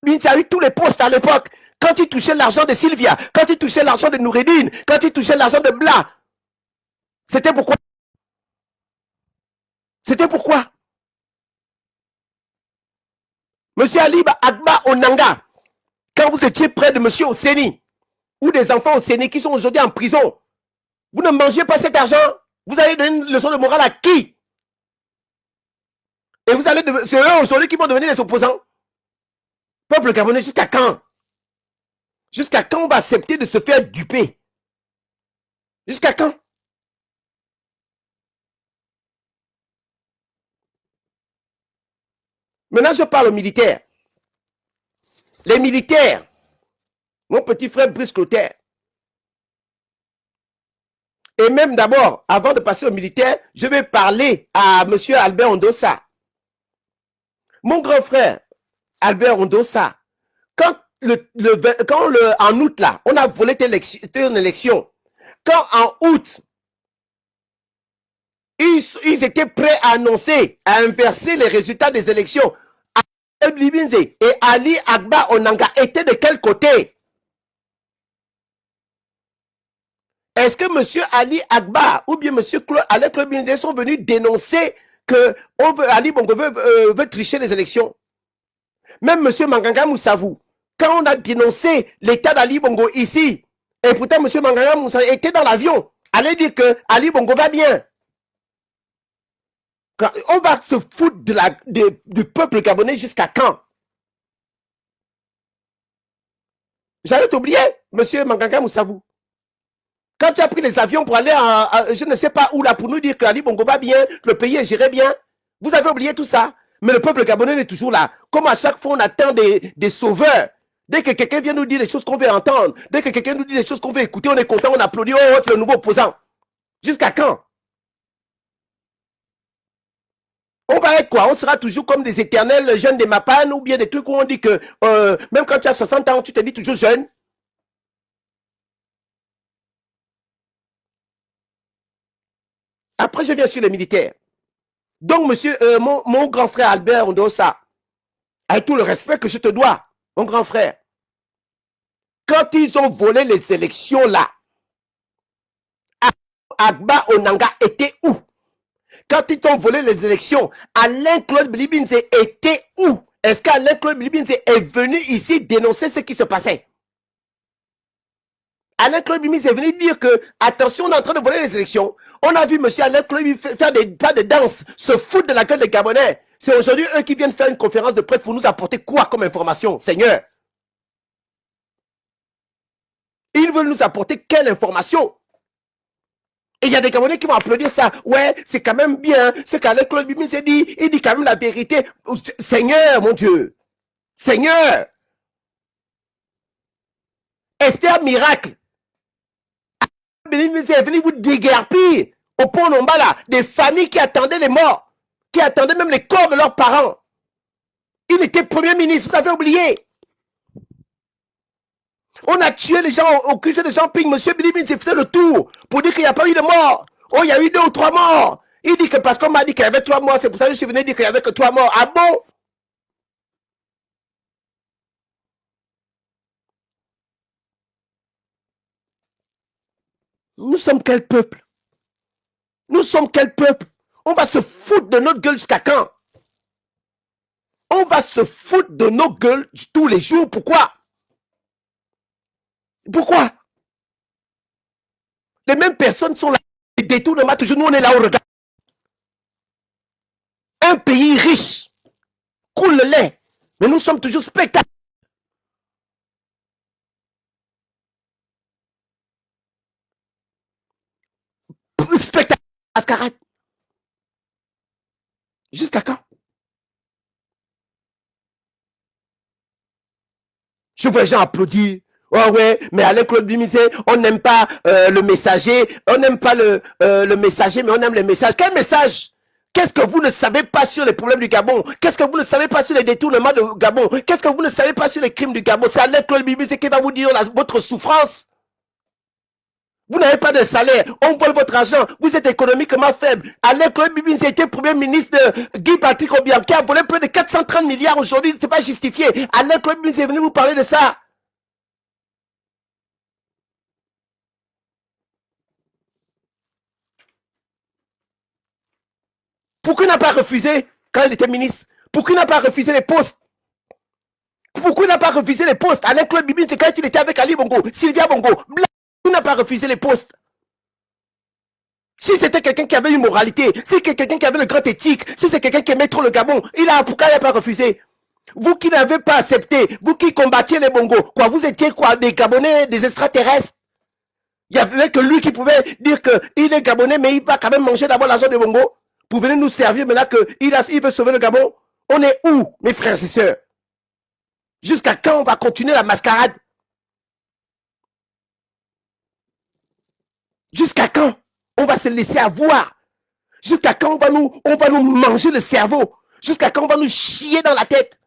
Il a eu tous les postes à l'époque. Quand il touchait l'argent de Sylvia, quand il touchait l'argent de Noureddine, quand il touchait l'argent de Bla, c'était pourquoi? C'était pourquoi? Monsieur Ali Agba Onanga, quand vous étiez près de monsieur Oseni, ou des enfants Oseni qui sont aujourd'hui en prison, vous ne mangez pas cet argent? Vous allez donner une leçon de morale à qui? Et vous allez, c'est eux aujourd'hui qui vont devenir les opposants. Peuple gabonais, jusqu'à quand? Jusqu'à quand on va accepter de se faire duper? Jusqu'à quand? Maintenant, je parle aux militaires. Les militaires, mon petit frère Brice Clotaire, et même d'abord, avant de passer aux militaires, je vais parler à M. Albert Ondossa. Mon grand frère, Albert Ondossa, quand en août, là, on a volé une élection, quand en août, ils étaient prêts à annoncer, à inverser les résultats des élections, Libinze et Ali Agba Onanga étaient de quel côté? Est-ce que M. Ali Agba ou bien M. Alec Libinze sont venus dénoncer que Ali Bongo veut tricher les élections? Même M. Manganga Moussavou, quand on a dénoncé l'état d'Ali Bongo ici, et pourtant M. Manganga Moussavou était dans l'avion, allait dire que Ali Bongo va bien. On va se foutre du peuple gabonais jusqu'à quand? J'allais t'oublier, M. Manganga Moussavou. Quand tu as pris les avions pour aller je ne sais pas où là, pour nous dire que Ali Bongo va bien, le pays est géré bien, vous avez oublié tout ça. Mais le peuple gabonais est toujours là. Comme à chaque fois, on attend des sauveurs. Dès que quelqu'un vient nous dire les choses qu'on veut entendre, dès que quelqu'un nous dit les choses qu'on veut écouter, on est content, on applaudit, oh, c'est le nouveau opposant. Jusqu'à quand? On va être quoi? On sera toujours comme des éternels jeunes des Mapan ou bien des trucs où on dit que même quand tu as 60 ans, tu te dis toujours jeune. Après, je viens sur les militaires. Donc, monsieur, mon grand frère Albert Ondosa, avec tout le respect que je te dois, mon grand frère, quand ils ont volé les élections là, Agba Onanga était où? Quand ils ont volé les élections, Alain-Claude Bilibinze était où? Est-ce qu'Alain-Claude Bilibinze est venu ici dénoncer ce qui se passait? Alain-Claude Bilibinze est venu dire que, attention, on est en train de voler les élections. On a vu M. Alain-Claude faire des pas de danse, se foutre de la gueule des Gabonais. C'est aujourd'hui eux qui viennent faire une conférence de presse pour nous apporter quoi comme information, Seigneur? Ils veulent nous apporter quelle information? Et il y a des Gabonais qui vont applaudir ça. Ouais, c'est quand même bien. Ce qu'Alain-Claude Bilibinze dit, il dit quand même la vérité. Seigneur, mon Dieu. Seigneur. Esther Miracle. Bilibinze est venu vous déguerpir au pont Nombala, des familles qui attendaient les morts, qui attendaient même les corps de leurs parents. Il était Premier ministre, vous avez oublié. On a tué les gens au QG de Jean-Ping. Monsieur Bilibinze faisait le tour pour dire qu'il n'y a pas eu de mort. Oh, il y a eu 2 ou 3 morts. Il dit que parce qu'on m'a dit qu'il y avait 3 morts, c'est pour ça que je suis venu dire qu'il n'y avait que 3 morts. Ah bon? Nous sommes quel peuple? Nous sommes quel peuple? On va se foutre de notre gueule jusqu'à quand? On va se foutre de nos gueules tous les jours. Pourquoi? Pourquoi? Les mêmes personnes sont là. Les détournements, toujours nous on est là au regard. Un pays riche coule le lait. Mais nous sommes toujours spectateurs. Spectateurs. Mascarade. Jusqu'à quand? Je vois les gens applaudir. Oh ouais, mais avec Claude Bimisé, on n'aime pas le messager, on n'aime pas le messager, mais on aime les messages. Quel message? Qu'est-ce que vous ne savez pas sur les problèmes du Gabon? Qu'est-ce que vous ne savez pas sur les détournements du Gabon? Qu'est-ce que vous ne savez pas sur les crimes du Gabon? C'est Alain Claude Bimisé qui va vous dire votre souffrance. Vous n'avez pas de salaire, on vole votre argent, vous êtes économiquement faible. Alain Claude Bimisé était premier ministre de Guy Patrick Obiang qui a volé plus de 430 milliards aujourd'hui, ce n'est pas justifié. Alain Claude Bimisé est venu vous parler de ça. Pourquoi il n'a pas refusé quand il était ministre? Pourquoi il n'a pas refusé les postes? Pourquoi il n'a pas refusé les postes? Alain Claude Bimisé, c'est quand il était avec Ali Bongo, Sylvia Bongo, il n'a pas refusé les postes. Si c'était quelqu'un qui avait une moralité, si c'était quelqu'un qui avait le grand éthique, si c'est quelqu'un qui aimait trop le Gabon, pourquoi il n'a pas refusé? Vous qui n'avez pas accepté, vous qui combattiez les Bongos, quoi, vous étiez quoi, des Gabonais, des extraterrestres? Il n'y avait que lui qui pouvait dire qu'il est Gabonais, mais il va quand même manger d'abord l'argent des Bongos pour venir nous servir maintenant qu'il veut sauver le Gabon. On est où, mes frères et sœurs? Jusqu'à quand on va continuer la mascarade? Jusqu'à quand on va se laisser avoir? Jusqu'à quand on va nous manger le cerveau? Jusqu'à quand on va nous chier dans la tête?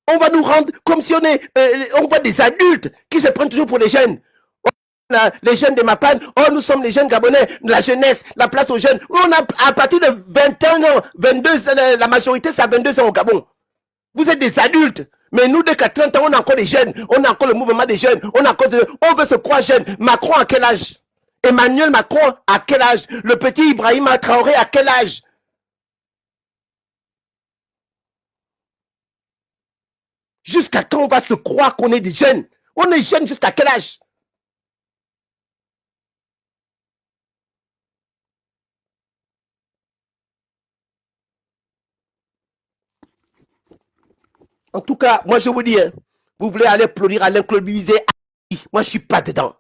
On va nous rendre comme si on voit des adultes qui se prennent toujours pour des jeunes. les jeunes de Mapan, oh, nous sommes les jeunes Gabonais, la jeunesse, la place aux jeunes. On a, à partir de 21 ans, 22, la majorité, c'est à 22 ans au Gabon. Vous êtes des adultes. Mais nous, dès qu'à 30 ans, on a encore des jeunes. On a encore le mouvement des jeunes. On veut se croire jeune. Macron, à quel âge? Emmanuel Macron, à quel âge? Le petit Ibrahim Traoré, à quel âge? Jusqu'à quand on va se croire qu'on est des jeunes? On est jeunes jusqu'à quel âge? En tout cas, moi je vous dis, hein, vous voulez aller applaudir Alain Claude Bizet, moi je suis pas dedans.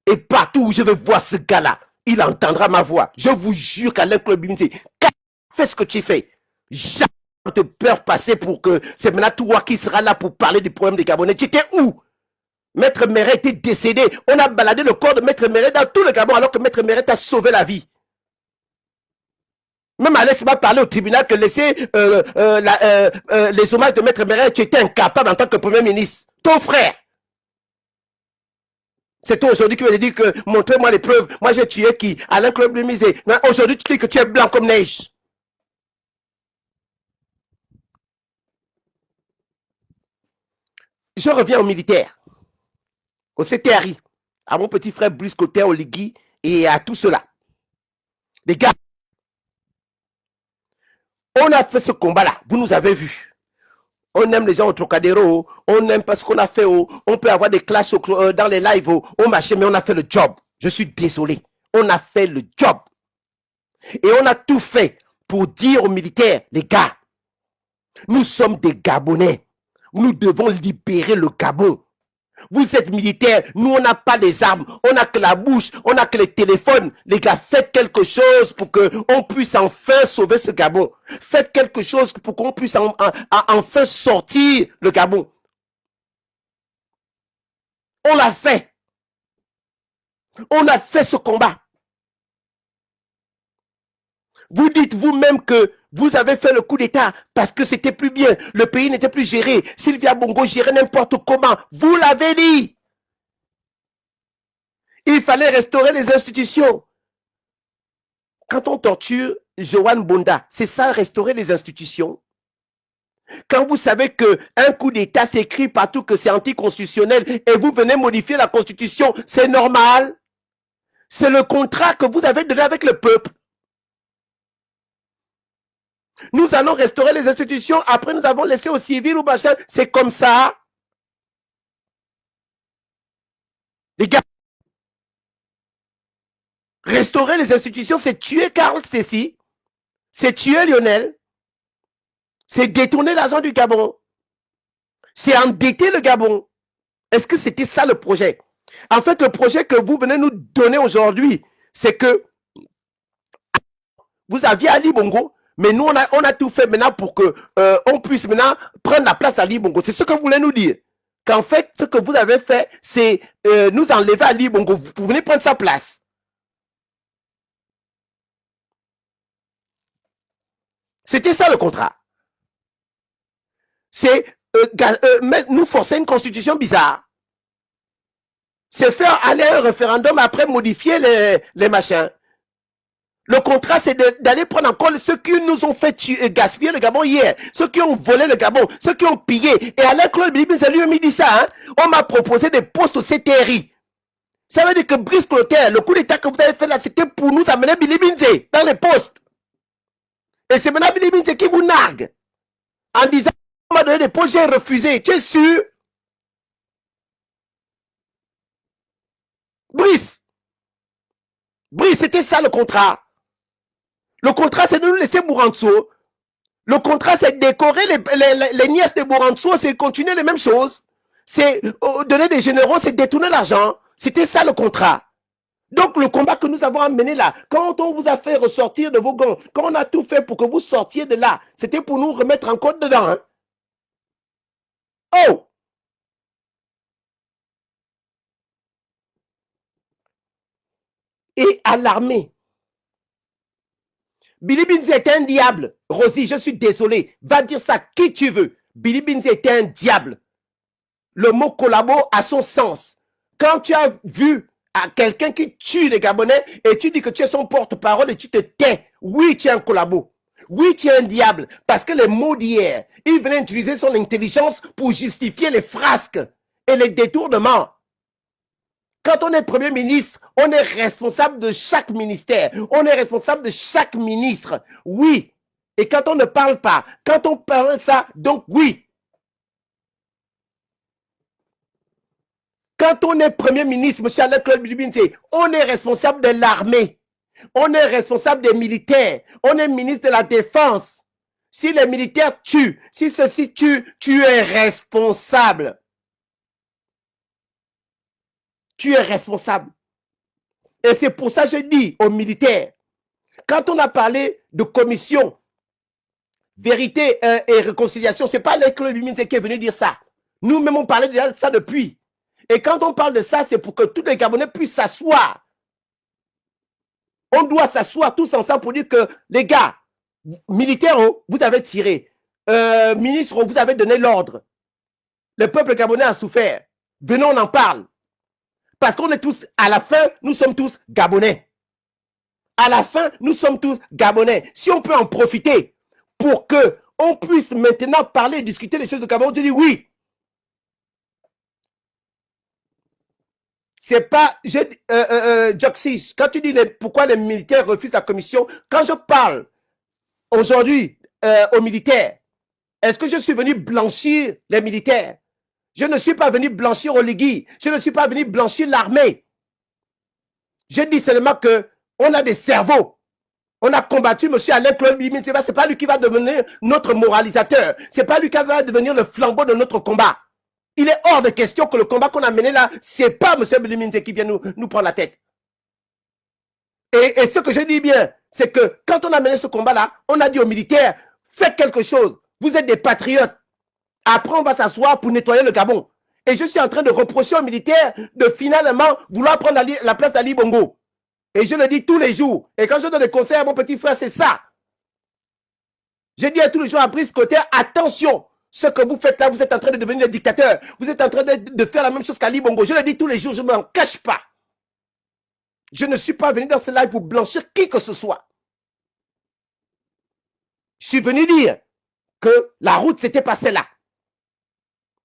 Et partout où je vais voir ce gars-là, il entendra ma voix. Je vous jure qu'Alain Claude Bizet, fais ce que tu fais. Jamais te peur passer pour que c'est maintenant toi qui sera là pour parler du problème des Gabonais. Tu étais où? Maître Méret était décédé. On a baladé le corps de Maître Méret dans tout le Gabon alors que Maître Méret t'a sauvé la vie. Même Alex m'a parlé au tribunal que laisser les hommages de Maître Méret, tu étais incapable en tant que Premier ministre. Ton frère. C'est toi aujourd'hui qui veut dire que montrez-moi les preuves. Moi j'ai tué qui? Alain Claude Bizet. Aujourd'hui tu dis que tu es blanc comme neige. Je reviens aux militaires, au CTRI, à mon petit frère Brice Côté, au Ligui et à tout cela. Les gars, on a fait ce combat-là, vous nous avez vus. On aime les gens au Trocadéro, on aime parce qu'on a fait, on peut avoir des clashs dans les lives, on marchait, mais on a fait le job. Je suis désolé, on a fait le job. Et on a tout fait pour dire aux militaires, les gars, nous sommes des Gabonais. Nous devons libérer le Gabon. Vous êtes militaires, nous on n'a pas des armes, on n'a que la bouche, on n'a que les téléphones. Les gars, faites quelque chose pour qu'on puisse enfin sauver ce Gabon. Faites quelque chose pour qu'on puisse enfin sortir le Gabon. On l'a fait. On a fait ce combat. Vous dites vous-même que vous avez fait le coup d'État parce que c'était plus bien. Le pays n'était plus géré. Sylvia Bongo gérait n'importe comment. Vous l'avez dit. Il fallait restaurer les institutions. Quand on torture Joan Bonda, c'est ça, restaurer les institutions? Quand vous savez qu'un coup d'État s'écrit partout que c'est anticonstitutionnel et vous venez modifier la Constitution, c'est normal. C'est le contrat que vous avez donné avec le peuple. Nous allons restaurer les institutions, après nous avons laissé aux civils ou machin. C'est comme ça. Les gars, restaurer les institutions, c'est tuer Karl Stacey, c'est tuer Lionel, c'est détourner l'argent du Gabon, c'est endetter le Gabon. Est-ce que c'était ça le projet? En fait, le projet que vous venez nous donner aujourd'hui, c'est que vous aviez Ali Bongo, mais nous, on a tout fait maintenant pour que on puisse maintenant prendre la place à Ali Bongo. C'est ce que vous voulez nous dire. Qu'en fait, ce que vous avez fait, c'est nous enlever Ali Bongo. Vous venez prendre sa place. C'était ça le contrat. C'est nous forcer une constitution bizarre. C'est faire aller à un référendum après modifier les machins. Le contrat, c'est d'aller prendre encore ceux qui nous ont fait gaspiller le Gabon hier, ceux qui ont volé le Gabon, ceux qui ont pillé. Et Alain Claude Bizet lui dit ça. Hein? On m'a proposé des postes au CTRI. Ça veut dire que Brice Clotaire, le coup d'État que vous avez fait là, c'était pour nous amener Billy Binze dans les postes. Et c'est maintenant Billy Binze qui vous nargue en disant on m'a donné des postes, j'ai refusé. Tu es sûr? Brice, c'était ça le contrat. Le contrat, c'est de nous laisser Bouranso. Le contrat, c'est de décorer les nièces de Bouranso, c'est continuer les mêmes choses. C'est donner des généraux, c'est détourner l'argent. C'était ça le contrat. Donc le combat que nous avons amené là, quand on vous a fait ressortir de vos gants, quand on a tout fait pour que vous sortiez de là, c'était pour nous remettre encore dedans. Hein? Oh! Et à l'armée, Billy Binze était un diable. Rosie, je suis désolé. Va dire ça qui tu veux. Billy Binze était un diable. Le mot collabo a son sens. Quand tu as vu à quelqu'un qui tue les Gabonais et tu dis que tu es son porte-parole et tu te tais. Oui, tu es un collabo. Oui, tu es un diable. Parce que les mots d'hier, il venait utiliser son intelligence pour justifier les frasques et les détournements. Quand on est Premier ministre, on est responsable de chaque ministère. On est responsable de chaque ministre. Oui. Et quand on ne parle pas, quand on parle ça, donc oui. Quand on est Premier ministre, M. Alain-Claude Bilibinze, on est responsable de l'armée. On est responsable des militaires. On est ministre de la Défense. Si les militaires tuent, si ceci tue, tu es responsable. Tu es responsable. Et c'est pour ça que je dis aux militaires, quand on a parlé de commission vérité et réconciliation, ce n'est pas Alain-Claude Bilibinze qui est venu dire ça. Nous-mêmes, on parlait déjà de ça depuis. Et quand on parle de ça, c'est pour que tous les Gabonais puissent s'asseoir. On doit s'asseoir tous ensemble pour dire que, les gars, militaires, vous avez tiré. Ministres, vous avez donné l'ordre. Le peuple gabonais a souffert. Venons, on en parle. Parce qu'on est tous, à la fin, nous sommes tous Gabonais. À la fin, nous sommes tous Gabonais. Si on peut en profiter pour qu'on puisse maintenant parler et discuter des choses de Gabon, je dis oui. C'est pas, Joxis, quand tu dis pourquoi les militaires refusent la commission, quand je parle aujourd'hui aux militaires, est-ce que je suis venu blanchir les militaires? Je ne suis pas venu blanchir Oligui, je ne suis pas venu blanchir l'armée. Je dis seulement qu'on a des cerveaux. On a combattu M. Alain-Claude Bilibinze, ce n'est pas lui qui va devenir notre moralisateur, ce n'est pas lui qui va devenir le flambeau de notre combat. Il est hors de question que le combat qu'on a mené là, ce n'est pas M. Bilibinze qui vient nous prendre la tête. Et ce que je dis bien, c'est que quand on a mené ce combat-là, on a dit aux militaires, faites quelque chose. Vous êtes des patriotes. Après, on va s'asseoir pour nettoyer le Gabon. Et je suis en train de reprocher aux militaires de finalement vouloir prendre la place d'Ali Bongo. Et je le dis tous les jours. Et quand je donne des conseils à mon petit frère, c'est ça. Je dis à tous les jours à Brice Côté, attention. Ce que vous faites là, vous êtes en train de devenir des dictateurs. Vous êtes en train de faire la même chose qu'Ali Bongo. Je le dis tous les jours, je ne m'en cache pas. Je ne suis pas venu dans ce live pour blanchir qui que ce soit. Je suis venu dire que la route s'était passée là.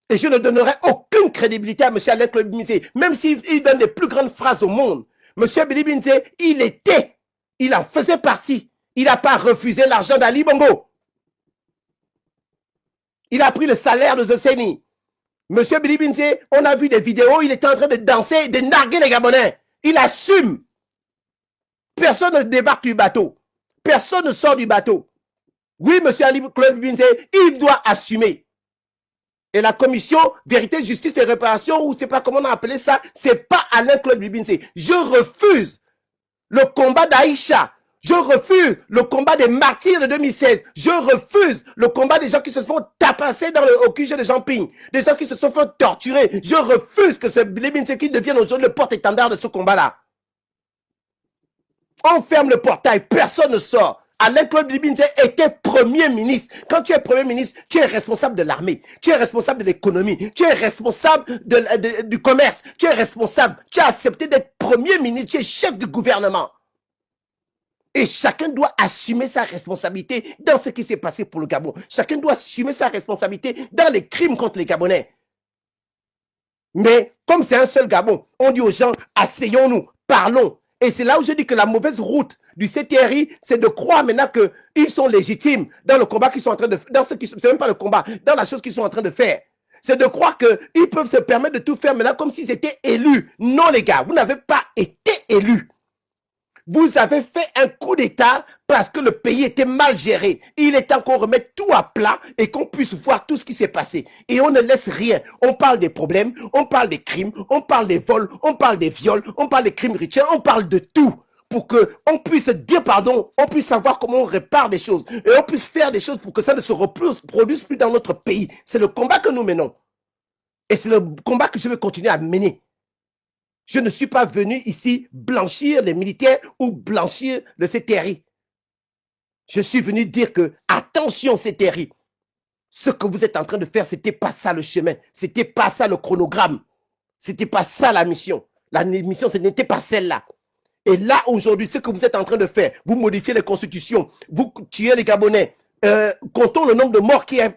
Et je ne donnerai aucune crédibilité à M. Alain-Claude Bilibinze, même s'il donne les plus grandes phrases au monde. M. Bilibinze, il en faisait partie. Il n'a pas refusé l'argent d'Ali Bongo. Il a pris le salaire de Zoseni. M. Bilibinze, on a vu des vidéos, il était en train de danser, de narguer les Gabonais. Il assume. Personne ne débarque du bateau. Personne ne sort du bateau. Oui, M. Alain-Claude Bilibinze, il doit assumer. Et la commission vérité, justice et réparation, ou je ne sais pas comment on a appelé ça, ce n'est pas Alain-Claude Bilibinze. Je refuse le combat d'Aïcha. Je refuse le combat des martyrs de 2016. Je refuse le combat des gens qui se font tapasser au QG de Jean-Ping. Des gens qui se sont fait torturer. Je refuse que ce Bilibinze qui devienne aujourd'hui le porte-étendard de ce combat-là. On ferme le portail, personne ne sort. Alain-Claude Bilibinze était Premier ministre. Quand tu es Premier ministre, tu es responsable de l'armée, tu es responsable de l'économie, tu es responsable du commerce, tu es responsable, tu as accepté d'être Premier ministre, tu es chef du gouvernement. Et chacun doit assumer sa responsabilité dans ce qui s'est passé pour le Gabon. Chacun doit assumer sa responsabilité dans les crimes contre les Gabonais. Mais comme c'est un seul Gabon, on dit aux gens, asseyons-nous, parlons. Et c'est là où je dis que la mauvaise route du CTRI, c'est de croire maintenant qu'ils sont légitimes dans le combat qu'ils sont en train de faire. C'est même pas le combat, dans la chose qu'ils sont en train de faire. C'est de croire qu'ils peuvent se permettre de tout faire maintenant comme s'ils étaient élus. Non les gars, vous n'avez pas été élus. Vous avez fait un coup d'État parce que le pays était mal géré. Il est temps qu'on remette tout à plat et qu'on puisse voir tout ce qui s'est passé. Et on ne laisse rien. On parle des problèmes, on parle des crimes, on parle des vols, on parle des viols, on parle des crimes rituels, on parle de tout. Pour qu'on puisse dire pardon, on puisse savoir comment on répare des choses. Et on puisse faire des choses pour que ça ne se reproduise plus dans notre pays. C'est le combat que nous menons. Et c'est le combat que je vais continuer à mener. Je ne suis pas venu ici blanchir les militaires ou blanchir le CTRI. Je suis venu dire que, attention CTRI, ce que vous êtes en train de faire, ce n'était pas ça le chemin, ce n'était pas ça le chronogramme, ce n'était pas ça la mission. La mission, ce n'était pas celle-là. Et là, aujourd'hui, ce que vous êtes en train de faire, vous modifiez les constitutions, vous tuez les Gabonais, comptons le nombre de morts qui est,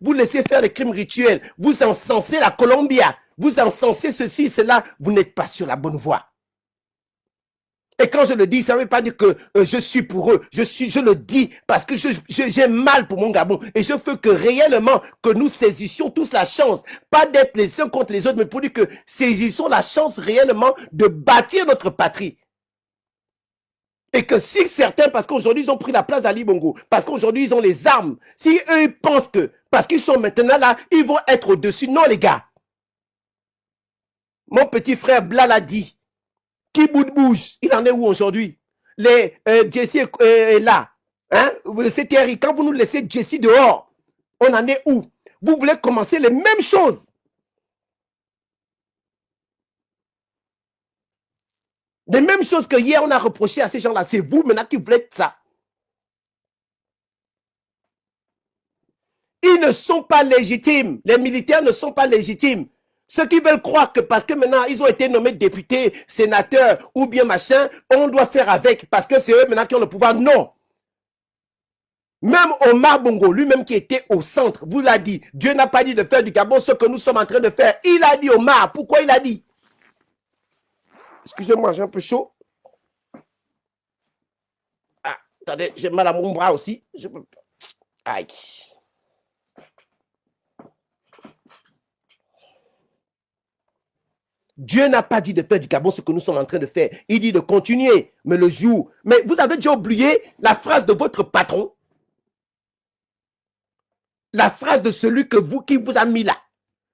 vous laissez faire des crimes rituels, vous encensez la Colombie, vous encensez ceci, cela, vous n'êtes pas sur la bonne voie. Et quand je le dis, ça ne veut pas dire que je suis pour eux. Je le dis parce que j'ai mal pour mon Gabon. Et je veux que réellement, que nous saisissions tous la chance. Pas d'être les uns contre les autres, mais pour dire que saisissons la chance réellement de bâtir notre patrie. Et que si certains, parce qu'aujourd'hui ils ont pris la place d'Ali Bongo, parce qu'aujourd'hui ils ont les armes, si eux ils pensent que, parce qu'ils sont maintenant là, ils vont être au-dessus. Non les gars. Mon petit frère Bla l'a dit. Qui bouge, il en est où aujourd'hui? Les Jesse est là. Hein? Vous laissez Thierry. Quand vous nous laissez Jesse dehors, on en est où? Vous voulez commencer les mêmes choses. Les mêmes choses que hier on a reproché à ces gens-là. C'est vous maintenant qui voulez ça. Ils ne sont pas légitimes. Les militaires ne sont pas légitimes. Ceux qui veulent croire que parce que maintenant ils ont été nommés députés, sénateurs ou bien machin, on doit faire avec parce que c'est eux maintenant qui ont le pouvoir. Non. Même Omar Bongo, lui-même qui était au centre, vous l'a dit. Dieu n'a pas dit de faire du Gabon ce que nous sommes en train de faire. Il a dit Omar. Pourquoi il a dit? Excusez-moi, j'ai un peu chaud. Ah, attendez, j'ai mal à mon bras aussi. Aïe. Dieu n'a pas dit de faire du Gabon ce que nous sommes en train de faire. Il dit de continuer, mais le jour. Mais vous avez déjà oublié la phrase de votre patron. La phrase de celui qui vous a mis là.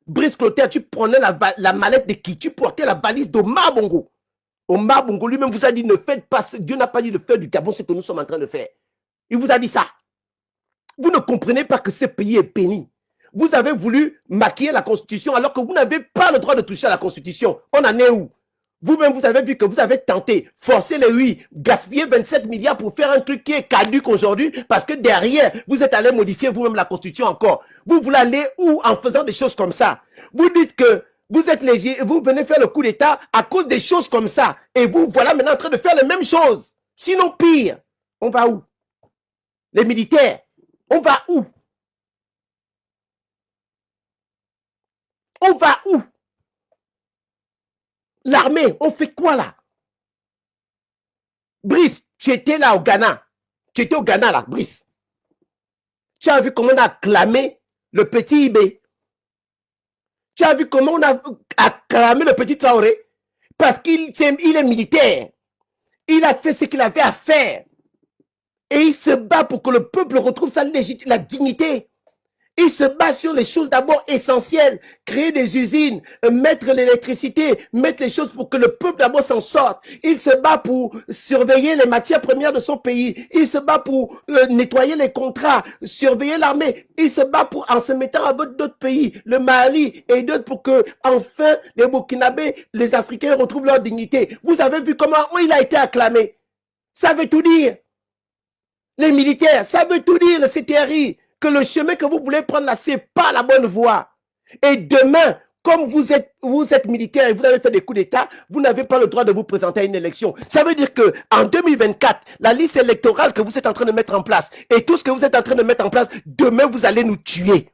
Brice Clotaire, tu prenais la mallette de qui? Tu portais la valise d'Omar Bongo. Omar Bongo lui-même vous a dit ne faites pas. Dieu n'a pas dit de faire du Gabon ce que nous sommes en train de faire. Il vous a dit ça. Vous ne comprenez pas que ce pays est béni. Vous avez voulu maquiller la Constitution alors que vous n'avez pas le droit de toucher à la Constitution. On en est où? Vous-même, vous avez vu que vous avez tenté, forcer les 8, gaspiller 27 milliards pour faire un truc qui est caduque aujourd'hui parce que derrière, vous êtes allé modifier vous-même la Constitution encore. Vous voulez aller où en faisant des choses comme ça? Vous dites que vous êtes léger, vous venez faire le coup d'État à cause des choses comme ça. Et vous, voilà maintenant en train de faire les mêmes choses. Sinon, pire, on va où? Les militaires, on va où? On va où? L'armée, on fait quoi là? Brice, tu étais là au Ghana. Tu étais au Ghana là, Brice. Tu as vu comment on a acclamé le petit Ibé. Tu as vu comment on a acclamé le petit Traoré. Parce qu'il est militaire. Il a fait ce qu'il avait à faire. Et il se bat pour que le peuple retrouve la dignité. Il se bat sur les choses d'abord essentielles, créer des usines, mettre l'électricité, mettre les choses pour que le peuple d'abord s'en sorte. Il se bat pour surveiller les matières premières de son pays. Il se bat pour nettoyer les contrats, surveiller l'armée. Il se bat pour, en se mettant avec d'autres pays, le Mali et d'autres, pour que enfin les Burkinabés, les Africains retrouvent leur dignité. Vous avez vu comment il a été acclamé. Ça veut tout dire. Les militaires, ça veut tout dire, le CTRI. Que le chemin que vous voulez prendre là, ce n'est pas la bonne voie. Et demain, comme vous êtes militaire et vous avez fait des coups d'État, vous n'avez pas le droit de vous présenter à une élection. Ça veut dire qu'en 2024, la liste électorale que vous êtes en train de mettre en place et tout ce que vous êtes en train de mettre en place, demain, vous allez nous tuer.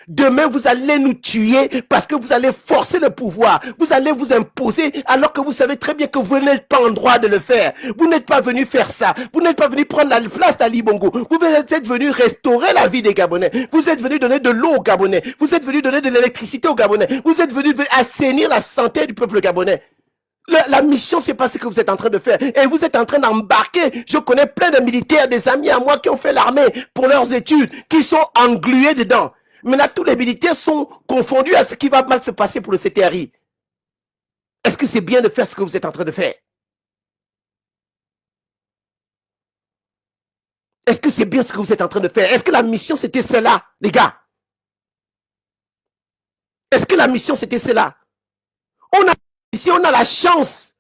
Demain, vous allez nous tuer parce que vous allez forcer le pouvoir. Vous allez vous imposer alors que vous savez très bien que vous n'êtes pas en droit de le faire. Vous n'êtes pas venu faire ça. Vous n'êtes pas venu prendre la place d'Ali Bongo. Vous êtes venu restaurer la vie des Gabonais. Vous êtes venu donner de l'eau aux Gabonais. Vous êtes venu donner de l'électricité aux Gabonais. Vous êtes venu assainir la santé du peuple gabonais. La mission, c'est pas ce que vous êtes en train de faire. Et vous êtes en train d'embarquer. Je connais plein de militaires, des amis à moi qui ont fait l'armée pour leurs études, qui sont englués dedans. Maintenant, tous les militaires sont confondus à ce qui va mal se passer pour le CTRI. Est-ce que c'est bien de faire ce que vous êtes en train de faire? Est-ce que c'est bien ce que vous êtes en train de faire? Est-ce que la mission, c'était cela, les gars? Est-ce que la mission, c'était cela? Ici, on a la chance.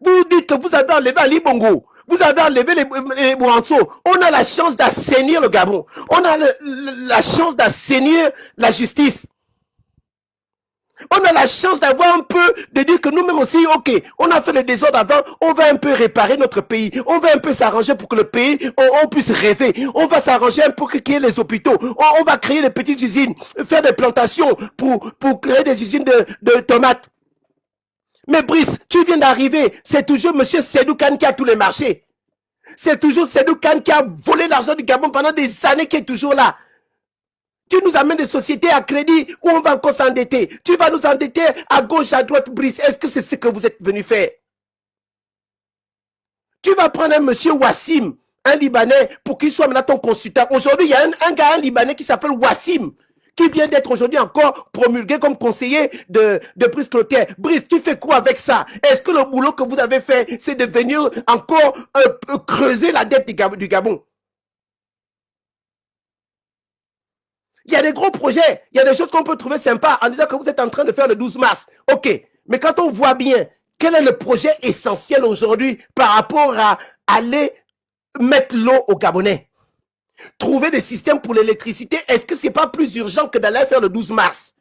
Vous dites que vous avez enlevé Ali Bongo. Vous avez enlevé les Bouranso. On a la chance d'assainir le Gabon. On a la chance d'assainir la justice. On a la chance d'avoir un peu, de dire que nous-mêmes aussi, ok, on a fait le désordre avant, on va un peu réparer notre pays, on va un peu s'arranger pour que le pays, on puisse rêver, on va s'arranger un peu pour créer les hôpitaux, on va créer des petites usines, faire des plantations pour créer des usines de tomates. Mais Brice, tu viens d'arriver, c'est toujours M. Sédou Kane qui a tous les marchés. C'est toujours Sédou Kane qui a volé l'argent du Gabon pendant des années qui est toujours là. Tu nous amènes des sociétés à crédit où on va encore s'endetter. Tu vas nous endetter à gauche, à droite, Brice. Est-ce que c'est ce que vous êtes venu faire? Tu vas prendre un monsieur Wassim, un Libanais, pour qu'il soit maintenant ton consultant. Aujourd'hui, il y a un gars, un Libanais qui s'appelle Wassim, qui vient d'être aujourd'hui encore promulgué comme conseiller de Brice Clotaire. Brice, tu fais quoi avec ça? Est-ce que le boulot que vous avez fait, c'est de venir encore creuser la dette du Gabon? Il y a des gros projets, il y a des choses qu'on peut trouver sympas en disant que vous êtes en train de faire le 12 mars. Ok, mais quand on voit bien quel est le projet essentiel aujourd'hui par rapport à aller mettre l'eau aux Gabonais, trouver des systèmes pour l'électricité, est-ce que ce n'est pas plus urgent que d'aller faire le 12 mars?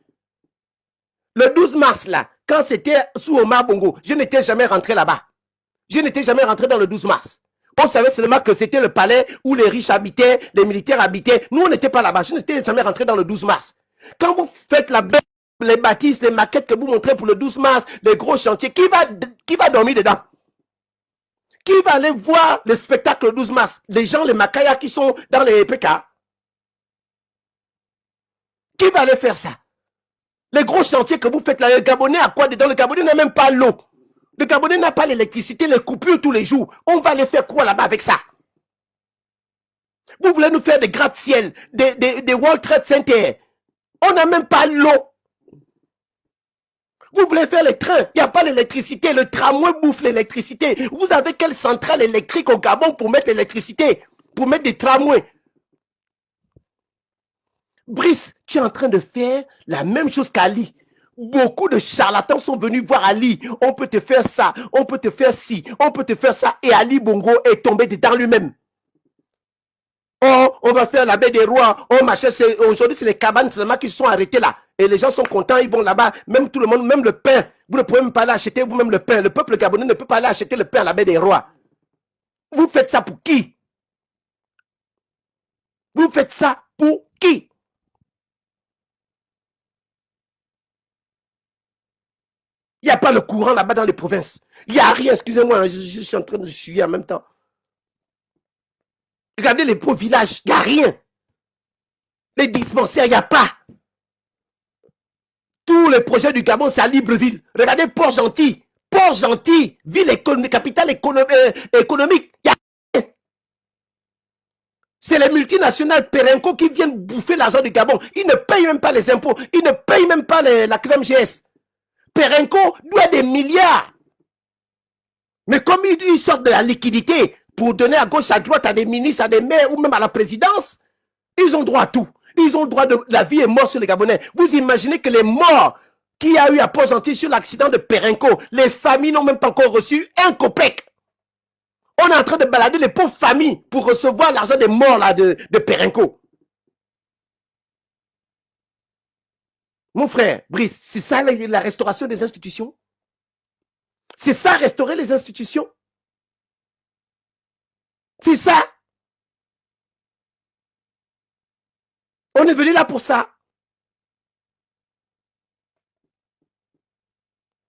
Le 12 mars, là, quand c'était sous Omar Bongo, je n'étais jamais rentré là-bas. Je n'étais jamais rentré dans le 12 mars. On savait seulement que c'était le palais où les riches habitaient, les militaires habitaient. Nous, on n'était pas là-bas. Je n'étais jamais rentré dans le 12 mars. Quand vous faites les bâtisses, les maquettes que vous montrez pour le 12 mars, les gros chantiers, qui va dormir dedans? Qui va aller voir le spectacle le 12 mars? Les gens, les Makaya qui sont dans les PK. Qui va aller faire ça? Les gros chantiers que vous faites là, le Gabonais a quoi dedans? Le Gabonais n'a même pas l'eau. Le Gabonais n'a pas l'électricité, les coupures tous les jours. On va aller faire quoi là-bas avec ça? Vous voulez nous faire des gratte-ciel, des World Trade Center. On n'a même pas l'eau. Vous voulez faire les trains, il n'y a pas l'électricité. Le tramway bouffe l'électricité. Vous avez quelle centrale électrique au Gabon pour mettre l'électricité? Pour mettre des tramways? Brice, tu es en train de faire la même chose qu'Ali. Beaucoup de charlatans sont venus voir Ali. On peut te faire ça, on peut te faire ci, on peut te faire ça. Et Ali Bongo est tombé dedans lui-même. Oh, on va faire la baie des rois. Oh, machin, aujourd'hui, c'est les cabanes seulement qui sont arrêtées là. Et les gens sont contents, ils vont là-bas. Même tout le monde, même le pain. Vous ne pouvez même pas aller acheter vous-même le pain. Le peuple gabonais ne peut pas aller acheter le pain à la baie des rois. Vous faites ça pour qui? Vous faites ça pour qui? Il n'y a pas le courant là-bas dans les provinces. Il n'y a rien, excusez-moi, je suis en train de chuiller en même temps. Regardez les pauvres villages, il n'y a rien. Les dispensaires, il n'y a pas. Tous les projets du Gabon, c'est à Libreville. Regardez Port-Gentil. Port-Gentil, ville capitale économique. Il y a rien. C'est les multinationales Perenco qui viennent bouffer l'argent du Gabon. Ils ne payent même pas les impôts. Ils ne payent même pas la crème GS. Perenco doit des milliards. Mais comme ils sortent de la liquidité pour donner à gauche, à droite, à des ministres, à des maires ou même à la présidence, ils ont droit à tout. Ils ont le droit de la vie et mort sur les Gabonais. Vous imaginez que les morts qu'il y a eu à Port-Gentil sur l'accident de Perenco, les familles n'ont même pas encore reçu un copec. On est en train de balader les pauvres familles pour recevoir l'argent des morts là, de Perenco. Mon frère, Brice, c'est ça la restauration des institutions? C'est ça, restaurer les institutions? C'est ça? On est venu là pour ça.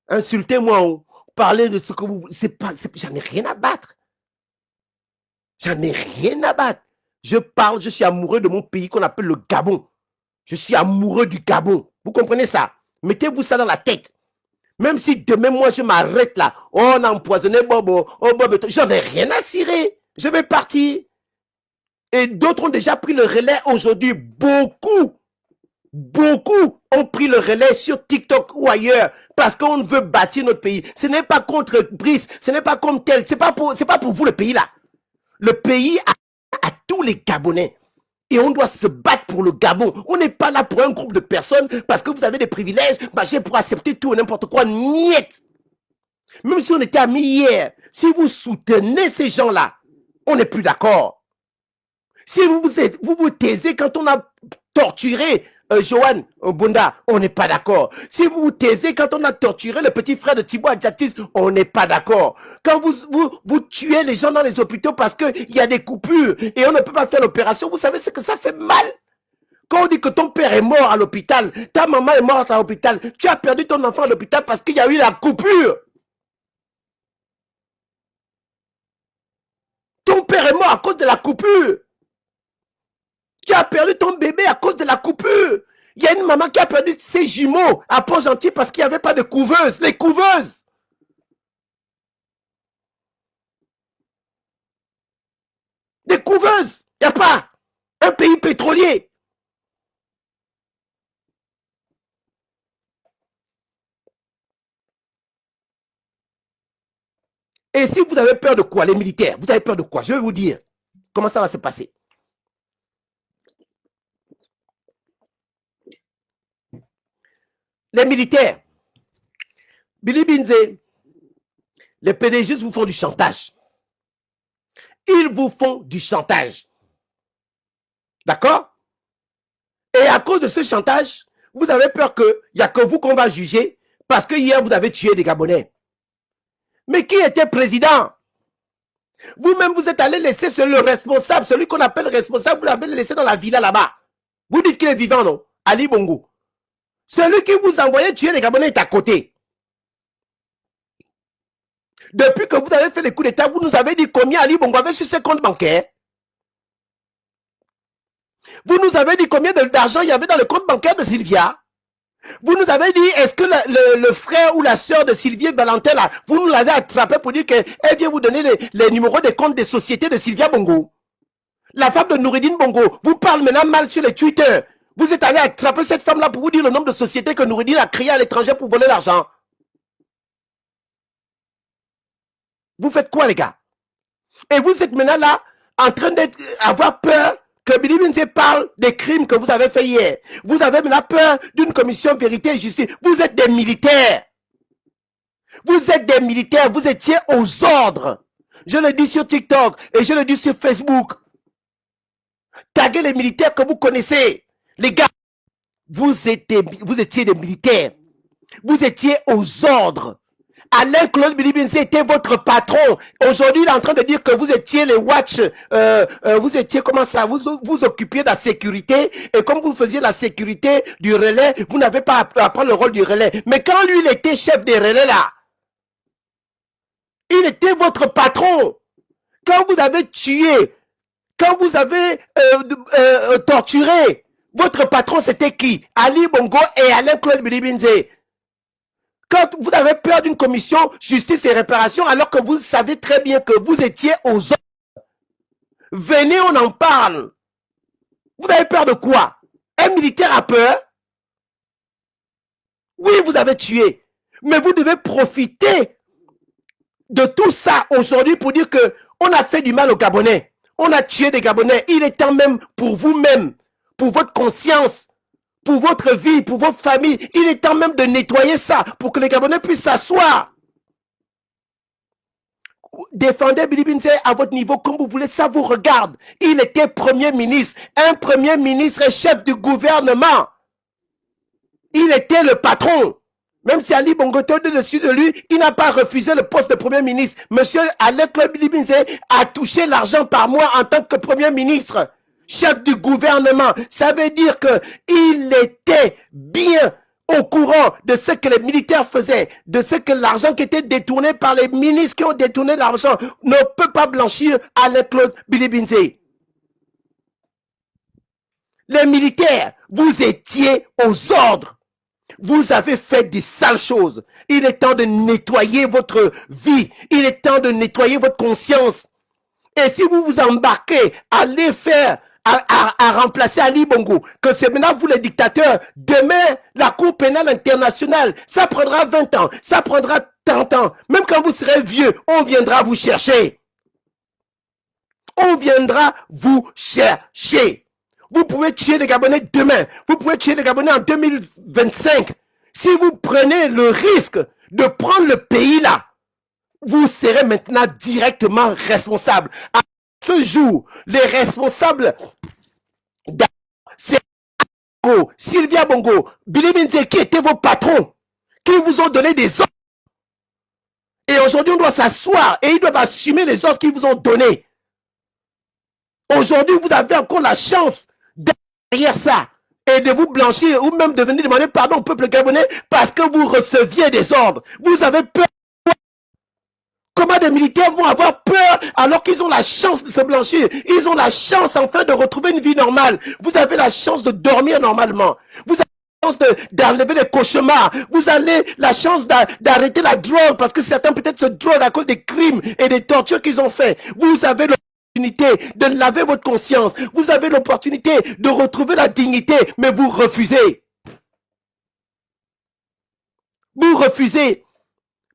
Insultez-moi, parlez de ce que vous... J'en ai rien à battre. J'en ai rien à battre. Je parle, je suis amoureux de mon pays qu'on appelle le Gabon. Je suis amoureux du Gabon. Vous comprenez ça? Mettez-vous ça dans la tête. Même si demain, moi, je m'arrête là. Oh, on a empoisonné Bobo. Oh, Bobo, j'en ai rien à cirer. Je vais partir. Et d'autres ont déjà pris le relais aujourd'hui. Beaucoup ont pris le relais sur TikTok ou ailleurs parce qu'on veut bâtir notre pays. Ce n'est pas contre Brice, ce n'est pas comme tel. C'est pas pour vous le pays là. Le pays a tous les Gabonais. Et on doit se battre pour le Gabon. On n'est pas là pour un groupe de personnes parce que vous avez des privilèges, pour accepter tout et n'importe quoi. Niet. Même si on était amis hier, si vous soutenez ces gens-là, on n'est plus d'accord. Si vous vous taisez quand on a torturé Johan Bunda, on n'est pas d'accord. Si vous vous taisez quand on a torturé le petit frère de Thibaut Adjatis, on n'est pas d'accord. Quand vous tuez les gens dans les hôpitaux parce qu'il y a des coupures et on ne peut pas faire l'opération, vous savez ce que ça fait mal? Quand on dit que ton père est mort à l'hôpital, ta maman est morte à l'hôpital, tu as perdu ton enfant à l'hôpital parce qu'il y a eu la coupure. Ton père est mort à cause de la coupure. Tu as perdu ton bébé à cause de la coupure. Il y a une maman qui a perdu ses jumeaux à Port-Gentil parce qu'il n'y avait pas de couveuse. Les couveuses. Des couveuses. Il n'y a pas. Un pays pétrolier. Et si vous avez peur de quoi, les militaires? Vous avez peur de quoi? Je vais vous dire comment ça va se passer. Les militaires, Billy Binze, les PDG vous font du chantage. Ils vous font du chantage. D'accord? Et à cause de ce chantage, vous avez peur qu'il n'y a que vous qu'on va juger parce que hier, vous avez tué des Gabonais. Mais qui était président? Vous-même, vous êtes allé laisser le responsable, celui qu'on appelle responsable, vous l'avez laissé dans la villa là-bas. Vous dites qu'il est vivant, non? Ali Bongo. Celui qui vous envoyait tuer les Gabonais est à côté. Depuis que vous avez fait les coups d'État, vous nous avez dit combien Ali Bongo avait sur ses comptes bancaires. Vous nous avez dit combien d'argent il y avait dans le compte bancaire de Sylvia. Vous nous avez dit, est-ce que le frère ou la sœur de Sylvie Valentin, là, vous nous l'avez attrapé pour dire qu'elle vient vous donner les numéros des comptes des sociétés de Sylvia Bongo. La femme de Noureddine Bongo vous parle maintenant mal sur les Twitter. Vous êtes allé attraper cette femme-là pour vous dire le nombre de sociétés que Noureddine a créées à l'étranger pour voler l'argent. Vous faites quoi, les gars? Et vous êtes maintenant là, en train d'avoir peur que Billy Binze parle des crimes que vous avez fait hier. Vous avez maintenant peur d'une commission vérité et justice. Vous êtes des militaires. Vous êtes des militaires. Vous étiez aux ordres. Je le dis sur TikTok et je le dis sur Facebook. Taguez les militaires que vous connaissez. Les gars, vous étiez des militaires. Vous étiez aux ordres. Alain-Claude Billy Binze était votre patron. Aujourd'hui, il est en train de dire que vous étiez les watch, vous étiez, comment ça, vous occupiez de la sécurité, et comme vous faisiez la sécurité du relais, vous n'avez pas à prendre le rôle du relais. Mais quand lui, il était chef des relais là, il était votre patron. Quand vous avez tué, quand vous avez torturé, votre patron c'était qui? Ali Bongo et Alain-Claude Billy Binze. Quand vous avez peur d'une commission justice et réparation, alors que vous savez très bien que vous étiez aux ordres. Venez, on en parle. Vous avez peur de quoi? Un militaire a peur? Oui, vous avez tué. Mais vous devez profiter de tout ça aujourd'hui pour dire que on a fait du mal aux Gabonais. On a tué des Gabonais. Il est temps même pour vous-même, pour votre conscience, pour votre vie, pour votre famille. Il est temps même de nettoyer ça pour que les Gabonais puissent s'asseoir. Défendez Billy Binze à votre niveau comme vous voulez, ça vous regarde. Il était premier ministre. Un premier ministre est chef du gouvernement. Il était le patron. Même si Ali Bongo était au-dessus de lui, il n'a pas refusé le poste de premier ministre. Monsieur Alain-Claude Billy Binze a touché l'argent par mois en tant que premier ministre. Chef du gouvernement, ça veut dire qu'il était bien au courant de ce que les militaires faisaient, de ce que l'argent qui était détourné par les ministres qui ont détourné l'argent ne peut pas blanchir Alain-Claude Billy Binze. Les militaires, vous étiez aux ordres. Vous avez fait des sales choses. Il est temps de nettoyer votre vie. Il est temps de nettoyer votre conscience. Et si vous vous embarquez à aller faire à remplacer Ali Bongo, que c'est maintenant vous les dictateurs, demain, la Cour pénale internationale, ça prendra 20 ans, ça prendra 30 ans. Même quand vous serez vieux, on viendra vous chercher. On viendra vous chercher. Vous pouvez tuer les Gabonais demain. Vous pouvez tuer les Gabonais en 2025. Si vous prenez le risque de prendre le pays là, vous serez maintenant directement responsable. À ce jour, les responsables, c'est Bongo, Sylvia Bongo, Billy Binze, qui étaient vos patrons, qui vous ont donné des ordres. Et aujourd'hui, on doit s'asseoir et ils doivent assumer les ordres qu'ils vous ont donnés. Aujourd'hui, vous avez encore la chance d'être derrière ça et de vous blanchir ou même de venir demander pardon au peuple gabonais parce que vous receviez des ordres. Vous avez peur. Comment des militaires vont avoir peur alors qu'ils ont la chance de se blanchir? Ils ont la chance enfin de retrouver une vie normale. Vous avez la chance de dormir normalement. Vous avez la chance d'enlever les cauchemars. Vous avez la chance d'arrêter la drogue parce que certains peut-être se droguent à cause des crimes et des tortures qu'ils ont fait. Vous avez l'opportunité de laver votre conscience. Vous avez l'opportunité de retrouver la dignité, mais vous refusez. Vous refusez.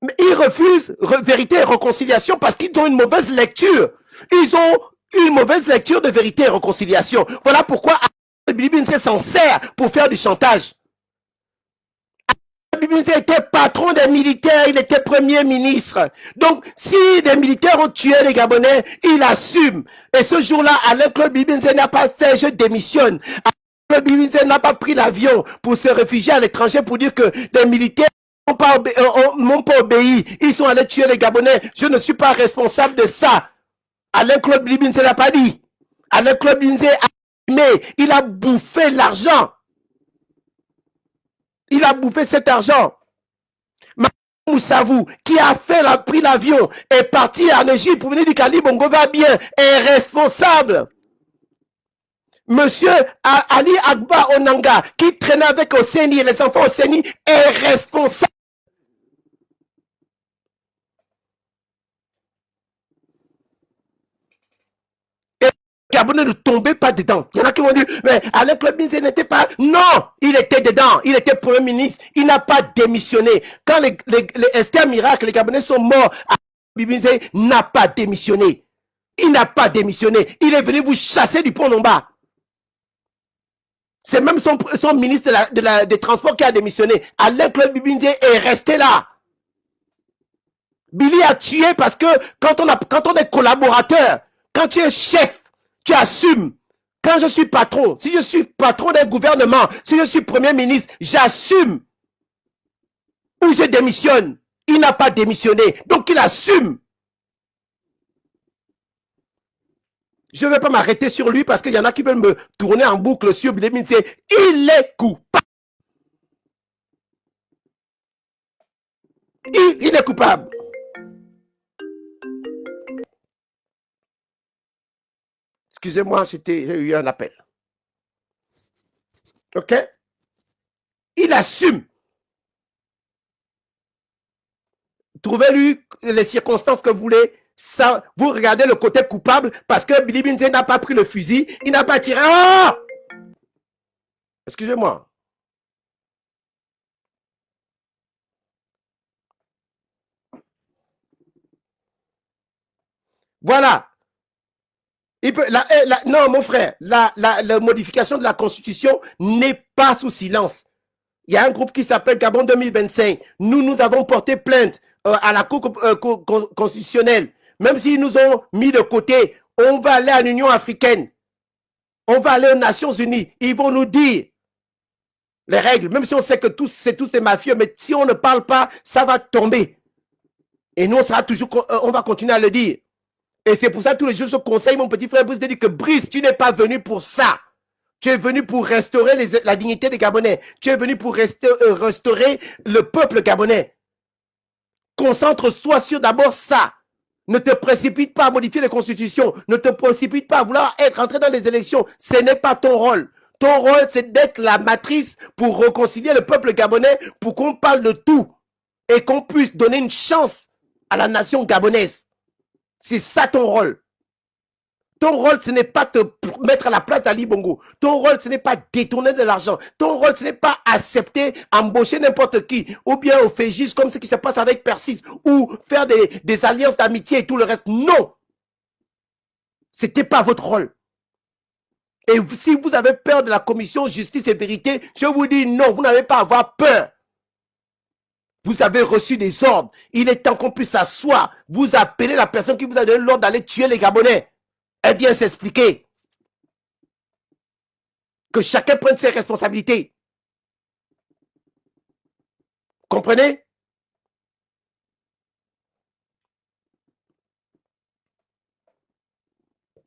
Mais ils refusent vérité et réconciliation parce qu'ils ont une mauvaise lecture. Ils ont une mauvaise lecture de vérité et réconciliation. Voilà pourquoi Billy Binze s'en sert pour faire du chantage. Billy Binze était patron des militaires, il était premier ministre. Donc, si des militaires ont tué les Gabonais, il assume. Et ce jour-là, Alain-Claude Billy Binze n'a pas fait « je démissionne ». Alain-Claude Billy Binze n'a pas pris l'avion pour se réfugier à l'étranger pour dire que des militaires m'ont pas obéi. Ils sont allés tuer les Gabonais. Je ne suis pas responsable de ça. Alain-Claude Billy Binze l'a pas dit. Alain-Claude Billy Binze a fumé. Il a bouffé l'argent. Il a bouffé cet argent. Moussavou, qui a pris l'avion, est parti en Égypte pour venir dire qu'Ali Bongo va bien, est responsable. Monsieur Ali Agba Onanga, qui traînait avec Oseni et les enfants Oseni, est responsable. Gabonais ne tombait pas dedans. Il y en a qui vont dire, mais Alain-Claude Binze n'était pas... Non, il était dedans. Il était Premier ministre. Il n'a pas démissionné. Quand les Esther Miracle, les Gabonais sont morts, Binze n'a pas démissionné. Il n'a pas démissionné. Il est venu vous chasser du pont Nomba. C'est même son ministre des Transports qui a démissionné. Alain-Claude Binze est resté là. Billy a tué parce que quand on est collaborateur, quand tu es chef, tu assumes. Quand je suis patron, si je suis patron d'un gouvernement, si je suis premier ministre, j'assume. Ou je démissionne. Il n'a pas démissionné. Donc il assume. Je ne vais pas m'arrêter sur lui parce qu'il y en a qui veulent me tourner en boucle sur Billy Binze. Il est coupable. Il est coupable. Excusez-moi, j'ai eu un appel. OK? Il assume. Trouvez-lui les circonstances que vous voulez. Ça, vous regardez le côté coupable parce que Billy Binze n'a pas pris le fusil. Il n'a pas tiré. Oh! Excusez-moi. Voilà. Non, mon frère, la modification de la Constitution n'est pas sous silence. Il y a un groupe qui s'appelle Gabon 2025. Nous avons porté plainte à la Cour constitutionnelle. Même s'ils nous ont mis de côté, on va aller à l'Union africaine. On va aller aux Nations Unies. Ils vont nous dire les règles. Même si on sait que c'est tous des mafieux, mais si on ne parle pas, ça va tomber. Et nous, on va continuer à le dire. Et c'est pour ça que tous les jours, je conseille mon petit frère Brice de dire que Brice, tu n'es pas venu pour ça. Tu es venu pour restaurer la dignité des Gabonais. Tu es venu pour restaurer le peuple gabonais. Concentre-toi sur d'abord ça. Ne te précipite pas à modifier les constitutions. Ne te précipite pas à vouloir entré dans les élections. Ce n'est pas ton rôle. Ton rôle, c'est d'être la matrice pour réconcilier le peuple gabonais, pour qu'on parle de tout et qu'on puisse donner une chance à la nation gabonaise. C'est ça ton rôle. Ton rôle, ce n'est pas te mettre à la place d'Ali Bongo. Ton rôle, ce n'est pas détourner de l'argent. Ton rôle, ce n'est pas accepter, embaucher n'importe qui. Ou bien au Fégis, comme ce qui se passe avec Persis. Ou faire des alliances d'amitié et tout le reste. Non. Ce n'était pas votre rôle. Et si vous avez peur de la commission justice et vérité, je vous dis non, vous n'avez pas à avoir peur. Vous avez reçu des ordres. Il est temps qu'on puisse s'asseoir. Vous appelez la personne qui vous a donné l'ordre d'aller tuer les Gabonais. Elle vient s'expliquer. Que chacun prenne ses responsabilités. Comprenez?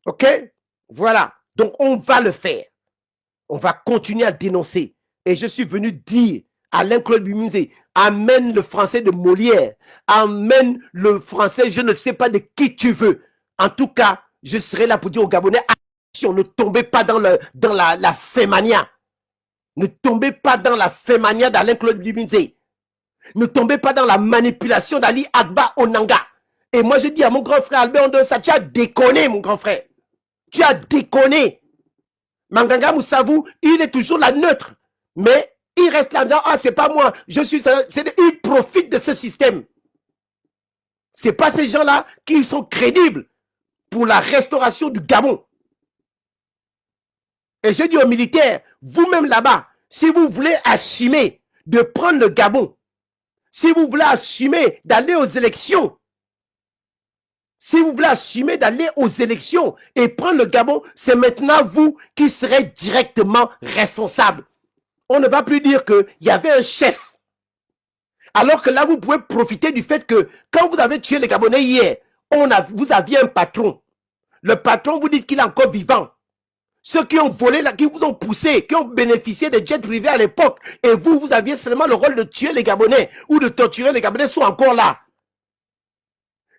OK? Voilà. Donc, on va le faire. On va continuer à dénoncer. Et je suis venu dire à Alain-Claude Biminzé, amène le français de Molière, amène le français, je ne sais pas de qui tu veux. En tout cas, je serai là pour dire aux Gabonais, attention, ne tombez pas dans la fémania. Ne tombez pas dans la fémania d'Alain-Claude Biminzé. Ne tombez pas dans la manipulation d'Ali Agba Onanga. Et moi, je dis à mon grand frère Albert Ondosa, tu as déconné, mon grand frère. Tu as déconné. Manganga Moussavou, il est toujours la neutre. Mais il reste là-dedans. Ah, c'est pas moi. Il profite de ce système. C'est pas ces gens-là qui sont crédibles pour la restauration du Gabon. Et je dis aux militaires, vous-même là-bas, si vous voulez assumer de prendre le Gabon, si vous voulez assumer d'aller aux élections, si vous voulez assumer d'aller aux élections et prendre le Gabon, c'est maintenant vous qui serez directement responsable. On ne va plus dire qu'il y avait un chef. Alors que là, vous pouvez profiter du fait que quand vous avez tué les Gabonais hier, vous aviez un patron. Le patron, vous dites qu'il est encore vivant. Ceux qui ont volé, qui vous ont poussé, qui ont bénéficié des jets privés à l'époque, et vous aviez seulement le rôle de tuer les Gabonais ou de torturer les Gabonais, sont encore là.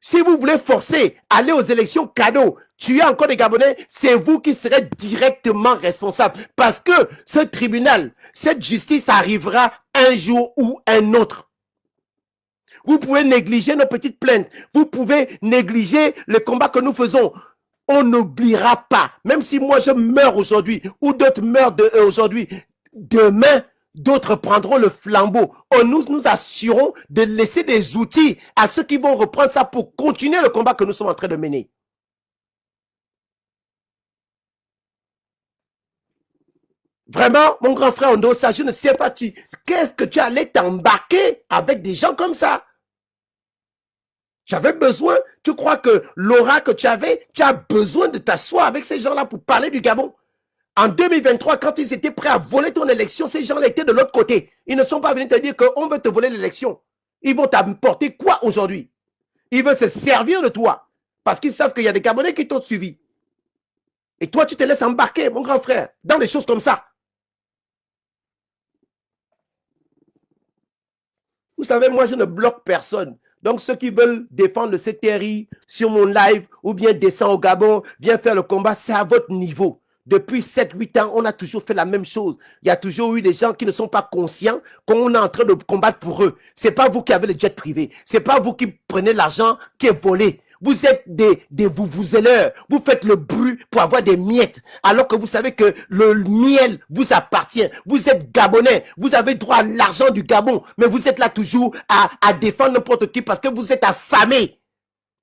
Si vous voulez forcer, aller aux élections cadeaux, tuer encore des Gabonais, c'est vous qui serez directement responsable. Parce que ce tribunal, cette justice arrivera un jour ou un autre. Vous pouvez négliger nos petites plaintes. Vous pouvez négliger le combat que nous faisons. On n'oubliera pas. Même si moi je meurs aujourd'hui ou d'autres meurent aujourd'hui, demain, d'autres prendront le flambeau. Nous assurons de laisser des outils à ceux qui vont reprendre ça pour continuer le combat que nous sommes en train de mener. Vraiment, mon grand frère Ondosa, je ne sais pas, qu'est-ce que tu allais t'embarquer avec des gens comme ça? J'avais besoin, tu crois que l'aura que tu avais, tu as besoin de t'asseoir avec ces gens-là pour parler du Gabon? En 2023, quand ils étaient prêts à voler ton élection, ces gens-là étaient de l'autre côté. Ils ne sont pas venus te dire qu'on veut te voler l'élection. Ils vont t'apporter quoi aujourd'hui? Ils veulent se servir de toi. Parce qu'ils savent qu'il y a des Gabonais qui t'ont suivi. Et toi, tu te laisses embarquer, mon grand frère, dans des choses comme ça. Vous savez, moi, je ne bloque personne. Donc, ceux qui veulent défendre le CTRI sur mon live ou bien descendre au Gabon, viens faire le combat, c'est à votre niveau. Depuis 7-8 ans, on a toujours fait la même chose. Il y a toujours eu des gens qui ne sont pas conscients qu'on est en train de combattre pour eux. Ce n'est pas vous qui avez le jet privé. Ce n'est pas vous qui prenez l'argent qui est volé. Vous êtes des vous-vous-zéleurs. Vous faites le bruit pour avoir des miettes. Alors que vous savez que le miel vous appartient. Vous êtes Gabonais. Vous avez droit à l'argent du Gabon. Mais vous êtes là toujours à défendre n'importe qui parce que vous êtes affamés.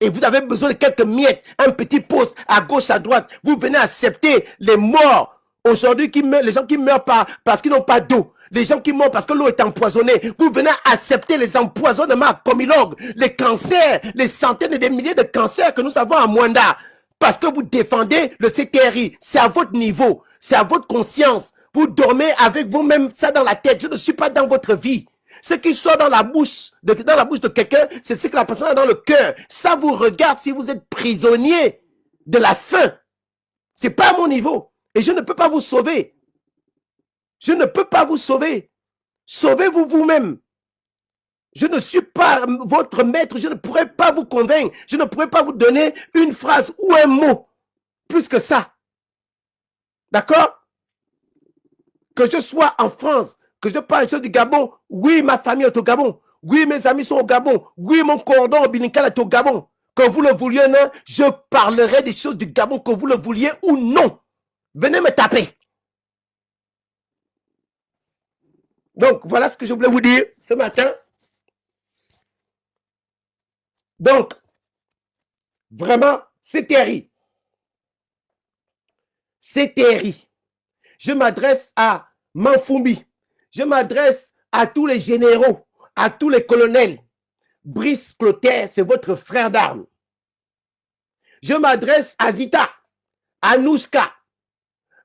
Et vous avez besoin de quelques miettes, un petit poste à gauche, à droite. Vous venez accepter les morts. Aujourd'hui, les gens qui meurent parce qu'ils n'ont pas d'eau. Les gens qui meurent parce que l'eau est empoisonnée. Vous venez accepter les empoisonnements comme Ilog, les cancers, les centaines et des milliers de cancers que nous avons à Mwanda. Parce que vous défendez le CTRI. C'est à votre niveau. C'est à votre conscience. Vous dormez avec vous-même ça dans la tête. Je ne suis pas dans votre vie. Ce qui sort dans la bouche de quelqu'un, c'est ce que la personne a dans le cœur. Ça vous regarde si vous êtes prisonnier de la faim. Ce n'est pas à mon niveau. Et je ne peux pas vous sauver. Je ne peux pas vous sauver. Sauvez-vous vous-même. Je ne suis pas votre maître. Je ne pourrais pas vous convaincre. Je ne pourrais pas vous donner une phrase ou un mot. Plus que ça. D'accord? Que je sois en France, que je parle du Gabon, oui, ma famille est au Gabon, oui, mes amis sont au Gabon, oui, mon cordon ombilical est au Gabon. Que vous le vouliez ou non, je parlerai des choses du Gabon, que vous le vouliez ou non. Venez me taper. Donc, voilà ce que je voulais vous dire ce matin. Donc, vraiment, c'est terrible. C'est terrible. Je m'adresse à Manfoumi. Je m'adresse à tous les généraux, à tous les colonels. Brice Clotaire, c'est votre frère d'armes. Je m'adresse à Zita, à Nouska.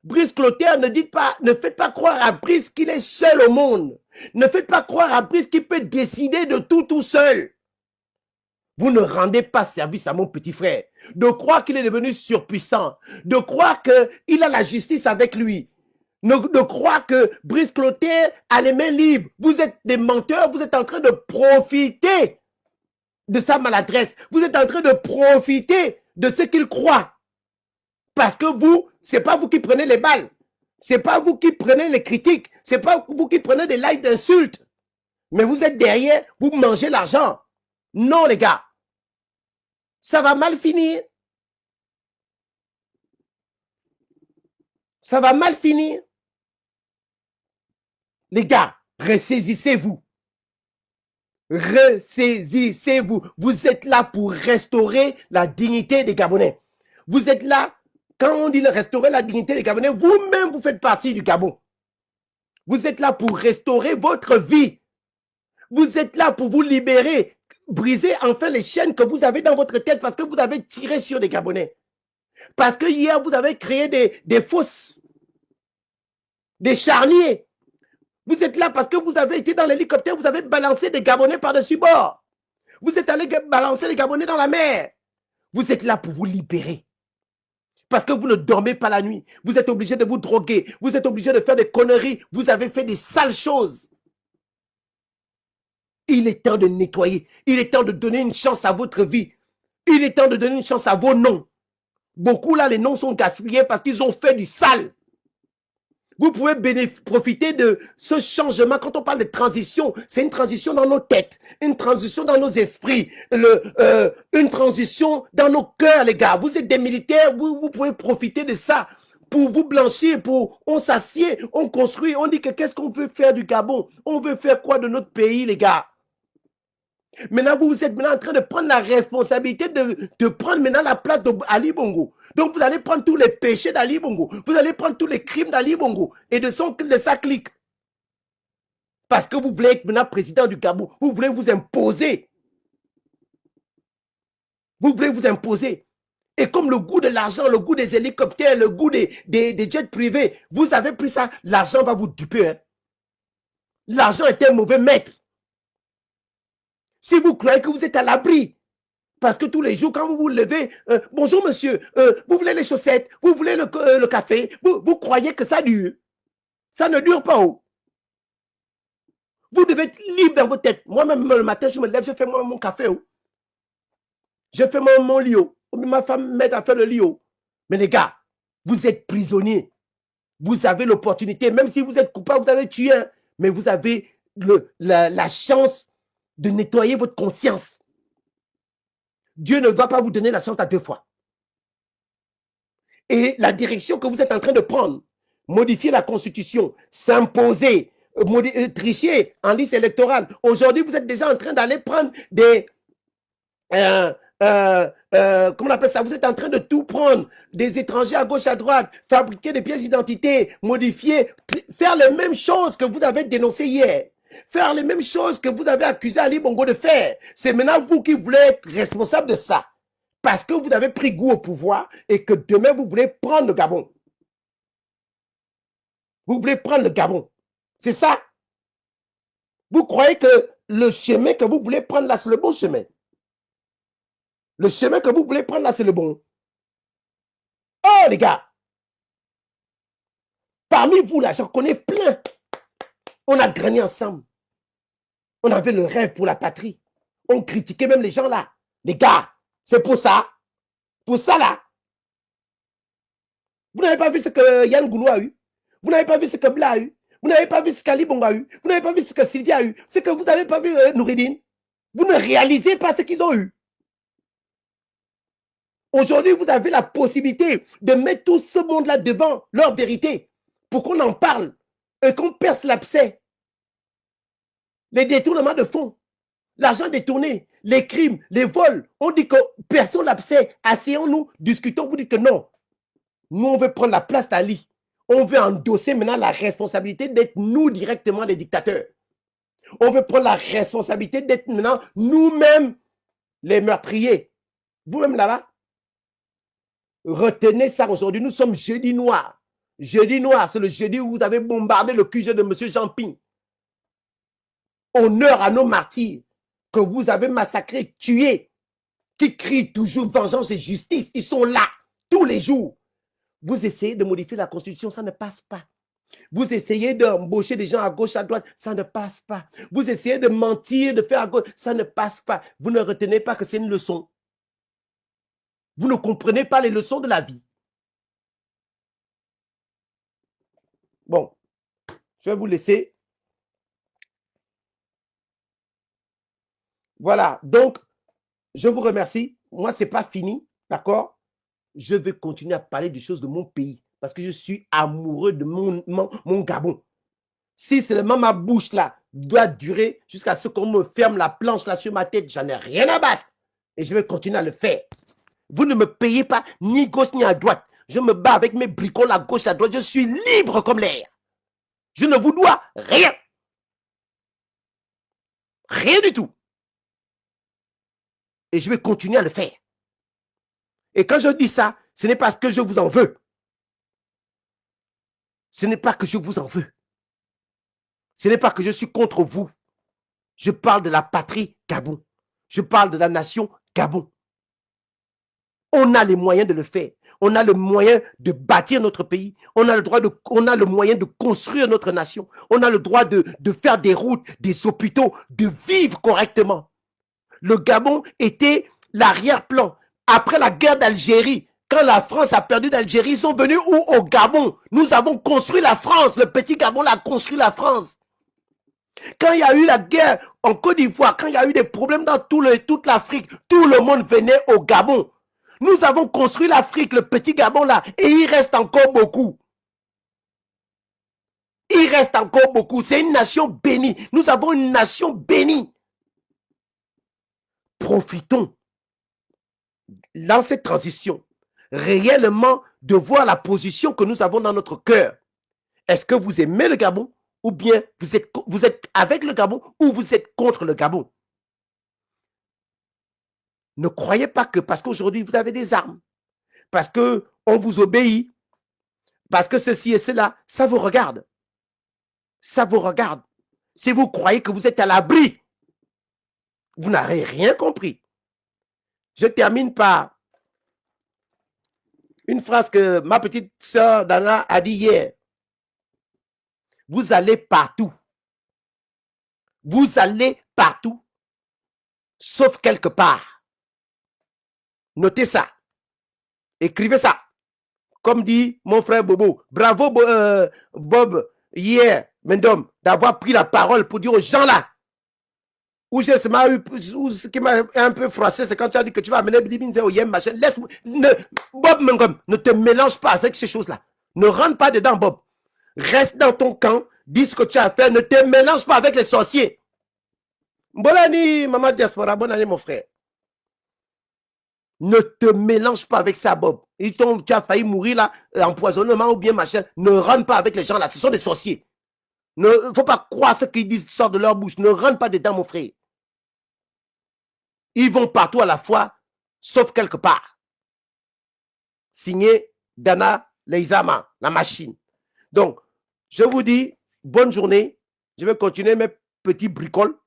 Brice Clotaire, ne faites pas croire à Brice qu'il est seul au monde. Ne faites pas croire à Brice qu'il peut décider de tout seul. Vous ne rendez pas service à mon petit frère. De croire qu'il est devenu surpuissant. De croire qu'il a la justice avec lui. De croire que Brice Clotaire a les mains libres. Vous êtes des menteurs, vous êtes en train de profiter de sa maladresse. Vous êtes en train de profiter de ce qu'il croit. Parce que vous, c'est pas vous qui prenez les balles. C'est pas vous qui prenez les critiques. C'est pas vous qui prenez des likes d'insultes. Mais vous êtes derrière, vous mangez l'argent. Non, les gars. Ça va mal finir. Ça va mal finir. Les gars, ressaisissez-vous. Ressaisissez-vous. Vous êtes là pour restaurer la dignité des Gabonais. Vous êtes là, quand on dit restaurer la dignité des Gabonais, vous-même, vous faites partie du Gabon. Vous êtes là pour restaurer votre vie. Vous êtes là pour vous libérer, briser enfin les chaînes que vous avez dans votre tête parce que vous avez tiré sur des Gabonais. Parce que hier, vous avez créé des fosses, des charniers. Vous êtes là parce que vous avez été dans l'hélicoptère, vous avez balancé des Gabonais par-dessus bord. Vous êtes allé balancer les Gabonais dans la mer. Vous êtes là pour vous libérer. Parce que vous ne dormez pas la nuit. Vous êtes obligé de vous droguer. Vous êtes obligé de faire des conneries. Vous avez fait des sales choses. Il est temps de nettoyer. Il est temps de donner une chance à votre vie. Il est temps de donner une chance à vos noms. Beaucoup là, les noms sont gaspillés parce qu'ils ont fait du sale. Vous pouvez profiter de ce changement. Quand on parle de transition, c'est une transition dans nos têtes, une transition dans nos esprits, une transition dans nos cœurs, les gars. Vous êtes des militaires, vous pouvez profiter de ça pour vous blanchir, on s'assied, on construit, on dit que qu'est-ce qu'on veut faire du Gabon? On veut faire quoi de notre pays, les gars? Maintenant, vous êtes maintenant en train de prendre la responsabilité de prendre maintenant la place d'Ali Bongo. Donc, vous allez prendre tous les péchés d'Ali Bongo. Vous allez prendre tous les crimes d'Ali Bongo et de sa clique. Parce que vous voulez être maintenant président du Gabon. Vous voulez vous imposer. Vous voulez vous imposer. Et comme le goût de l'argent, le goût des hélicoptères, le goût des jets privés, vous avez pris ça, l'argent va vous duper. Hein. L'argent est un mauvais maître. Si vous croyez que vous êtes à l'abri, parce que tous les jours, quand vous vous levez, bonjour monsieur, vous voulez les chaussettes, vous voulez le café, vous croyez que ça dure. Ça ne dure pas. Oh. Vous devez être libre dans votre tête. Moi-même, le matin, je me lève, je fais mon café. Oh. Je fais mon lit. Oh. Ma femme m'aide à faire le lit. Oh. Mais les gars, vous êtes prisonniers. Vous avez l'opportunité, même si vous êtes coupable, vous avez tué, hein, mais vous avez la chance de nettoyer votre conscience. Dieu ne va pas vous donner la chance à 2 fois. Et la direction que vous êtes en train de prendre, modifier la constitution, s'imposer, tricher en liste électorale. Aujourd'hui, vous êtes déjà en train d'aller prendre des... comment on appelle ça? Vous êtes en train de tout prendre, des étrangers à gauche, à droite, fabriquer des pièces d'identité, modifier, faire les mêmes choses que vous avez dénoncées hier. Faire les mêmes choses que vous avez accusé Ali Bongo de faire. C'est maintenant vous qui voulez être responsable de ça. Parce que vous avez pris goût au pouvoir et que demain vous voulez prendre le Gabon. Vous voulez prendre le Gabon. C'est ça. Vous croyez que le chemin que vous voulez prendre là, c'est le bon chemin. Le chemin que vous voulez prendre là, c'est le bon. Oh les gars. Parmi vous là, j'en connais plein. On a grandi ensemble. On avait le rêve pour la patrie. On critiquait même les gens là. Les gars, c'est pour ça. Pour ça là. Vous n'avez pas vu ce que Yann Goulou a eu. Vous n'avez pas vu ce que Bla a eu. Vous n'avez pas vu ce qu'Ali Bongo a eu. Vous n'avez pas vu ce que Sylvia a eu. Ce que vous n'avez pas vu Nouridine. Vous ne réalisez pas ce qu'ils ont eu. Aujourd'hui, vous avez la possibilité de mettre tout ce monde-là devant leur vérité pour qu'on en parle et qu'on perce l'abcès. Les détournements de fonds, l'argent détourné, les crimes, les vols. On dit que personne l'abcès. Asseyons-nous, discutons, vous dites que non. Nous, on veut prendre la place d'Ali. On veut endosser maintenant la responsabilité d'être nous directement les dictateurs. On veut prendre la responsabilité d'être maintenant nous-mêmes les meurtriers. Vous-même là-bas, retenez ça aujourd'hui. Nous sommes jeudi noir. Jeudi noir, c'est le jeudi où vous avez bombardé le QG de M. Jean Ping. Honneur à nos martyrs que vous avez massacrés, tués, qui crient toujours vengeance et justice. Ils sont là tous les jours. Vous essayez de modifier la Constitution, ça ne passe pas. Vous essayez d'embaucher des gens à gauche, à droite, ça ne passe pas. Vous essayez de mentir, de faire à gauche, ça ne passe pas. Vous ne retenez pas que c'est une leçon. Vous ne comprenez pas les leçons de la vie. Bon, je vais vous laisser. Voilà, donc, je vous remercie. Moi, ce n'est pas fini, d'accord? Je vais continuer à parler des choses de mon pays parce que je suis amoureux de mon Gabon. Si seulement ma bouche là doit durer jusqu'à ce qu'on me ferme la planche là sur ma tête, j'en ai rien à battre. Et je vais continuer à le faire. Vous ne me payez pas ni gauche ni à droite. Je me bats avec mes bricoles à gauche, à droite. Je suis libre comme l'air. Je ne vous dois rien. Rien du tout. Et je vais continuer à le faire. Et quand je dis ça, ce n'est pas parce que je vous en veux. Ce n'est pas que je vous en veux. Ce n'est pas que je suis contre vous. Je parle de la patrie Gabon. Je parle de la nation Gabon. On a les moyens de le faire. On a le moyen de bâtir notre pays. On a le moyen de construire notre nation. On a le droit de faire des routes, des hôpitaux, de vivre correctement. Le Gabon était l'arrière-plan. Après la guerre d'Algérie, quand la France a perdu d'Algérie, ils sont venus où? Au Gabon. Nous avons construit la France. Le petit Gabon a construit la France. Quand il y a eu la guerre en Côte d'Ivoire, quand il y a eu des problèmes dans toute l'Afrique, tout le monde venait au Gabon. Nous avons construit l'Afrique, le petit Gabon là, et il reste encore beaucoup. Il reste encore beaucoup. C'est une nation bénie. Nous avons une nation bénie. Profitons dans cette transition réellement de voir la position que nous avons dans notre cœur. Est-ce que vous aimez le Gabon ou bien vous êtes avec le Gabon ou vous êtes contre le Gabon? Ne croyez pas que parce qu'aujourd'hui vous avez des armes, parce qu'on vous obéit, parce que ceci et cela, ça vous regarde. Ça vous regarde. Si vous croyez que vous êtes à l'abri, vous n'avez rien compris. Je termine par une phrase que ma petite sœur Dana a dit hier. Vous allez partout. Vous allez partout, sauf quelque part. Notez ça. Écrivez ça. Comme dit mon frère Bobo. Bravo Bob hier, Mendom, d'avoir pris la parole pour dire aux gens là. Où ce qui m'a un peu froissé, c'est quand tu as dit que tu vas amener Bilibin au Yem, machin. Laisse-moi. Bob Mengom, ne te mélange pas avec ces choses-là. Ne rentre pas dedans, Bob. Reste dans ton camp, dis ce que tu as fait, ne te mélange pas avec les sorciers. Bonne année, maman diaspora, bonne année, mon frère. Ne te mélange pas avec ça, Bob. Tu as failli mourir là, empoisonnement ou bien machin. Ne rentre pas avec les gens là, ce sont des sorciers. Il ne faut pas croire ce qu'ils disent sort de leur bouche. Ne rentre pas dedans, mon frère. Ils vont partout à la fois, sauf quelque part. Signé Dana Leizama, la machine. Donc, je vous dis, bonne journée. Je vais continuer mes petits bricoles.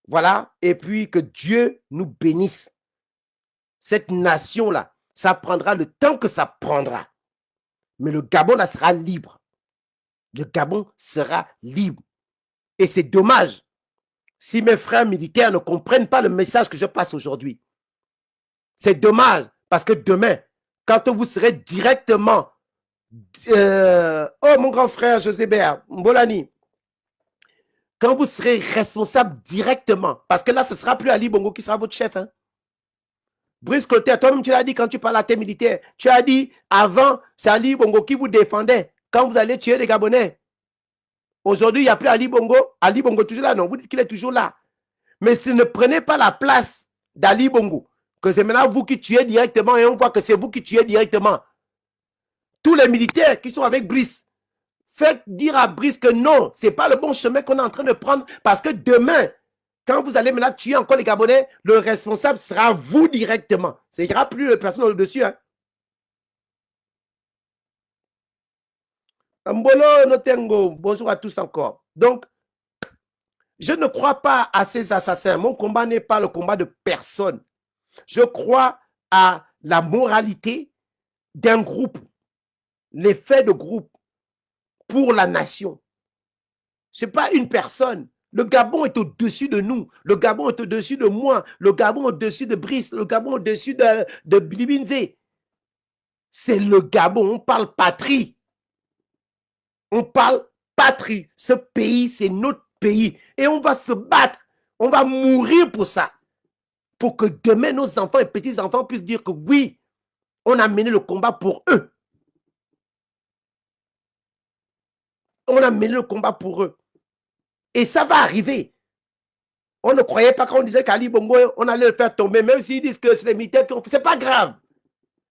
Voilà. Et puis, que Dieu nous bénisse. Cette nation-là, ça prendra le temps que ça prendra. Mais le Gabon, là, sera libre. Le Gabon sera libre. Et c'est dommage si mes frères militaires ne comprennent pas le message que je passe aujourd'hui. C'est dommage parce que demain, quand vous serez directement... oh, mon grand frère José Béa, Mbolani, quand vous serez responsable directement, parce que là, ce ne sera plus Ali Bongo qui sera votre chef. Hein. Brice Clotaire, toi-même, tu l'as dit quand tu parles à tes militaires. Tu as dit, avant, c'est Ali Bongo qui vous défendait quand vous allez tuer les Gabonais. Aujourd'hui, il n'y a plus Ali Bongo. Ali Bongo toujours là, non, vous dites qu'il est toujours là. Mais si ne prenez pas la place d'Ali Bongo, que c'est maintenant vous qui tuez directement et on voit que c'est vous qui tuez directement. Tous les militaires qui sont avec Brice, faites dire à Brice que non, ce n'est pas le bon chemin qu'on est en train de prendre parce que demain, quand vous allez maintenant tuer encore les Gabonais, le responsable sera vous directement. Ce ne sera plus le personne au-dessus. Hein. Mbolo Notengo, bonjour à tous encore. Donc, je ne crois pas à ces assassins. Mon combat n'est pas le combat de personne. Je crois à la moralité d'un groupe, l'effet de groupe pour la nation. Ce n'est pas une personne. Le Gabon est au-dessus de nous. Le Gabon est au-dessus de moi. Le Gabon est au-dessus de Brice. Le Gabon est au-dessus de Bilibinze. C'est le Gabon. On parle patrie. On parle patrie. Ce pays, c'est notre pays. Et on va se battre. On va mourir pour ça. Pour que demain, nos enfants et petits-enfants puissent dire que oui, on a mené le combat pour eux. On a mené le combat pour eux. Et ça va arriver. On ne croyait pas quand on disait qu'Ali Bongo, on allait le faire tomber, même s'ils disent que c'est les militaires qui ont fait. Ce n'est pas grave.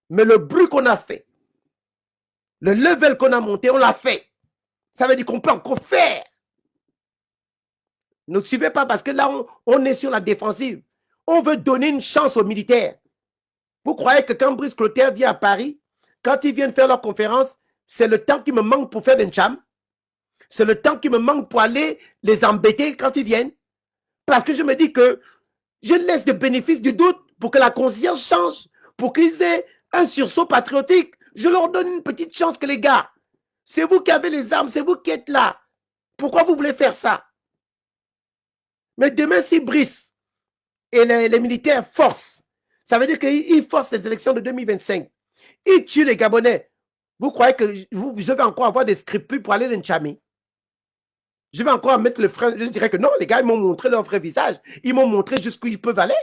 Mais le bruit qu'on a fait, le level qu'on a monté, on l'a fait. Ça veut dire qu'on peut encore faire. Ne suivez pas parce que là, on est sur la défensive. On veut donner une chance aux militaires. Vous croyez que quand Brice Clotaire vient à Paris, quand ils viennent faire leur conférence, c'est le temps qui me manque pour faire des chams? C'est le temps qui me manque pour aller les embêter quand ils viennent? Parce que je me dis que je laisse le bénéfice du doute pour que la conscience change, pour qu'ils aient un sursaut patriotique. Je leur donne une petite chance que les gars, c'est vous qui avez les armes, c'est vous qui êtes là. Pourquoi vous voulez faire ça? Mais demain, si Brice et les militaires forcent, ça veut dire qu'ils forcent les élections de 2025. Ils tuent les Gabonais. Vous croyez que je vais encore avoir des scrupules pour aller les chamer? Je vais encore mettre le frein. Je dirais que non, les gars, ils m'ont montré leur vrai visage. Ils m'ont montré jusqu'où ils peuvent aller.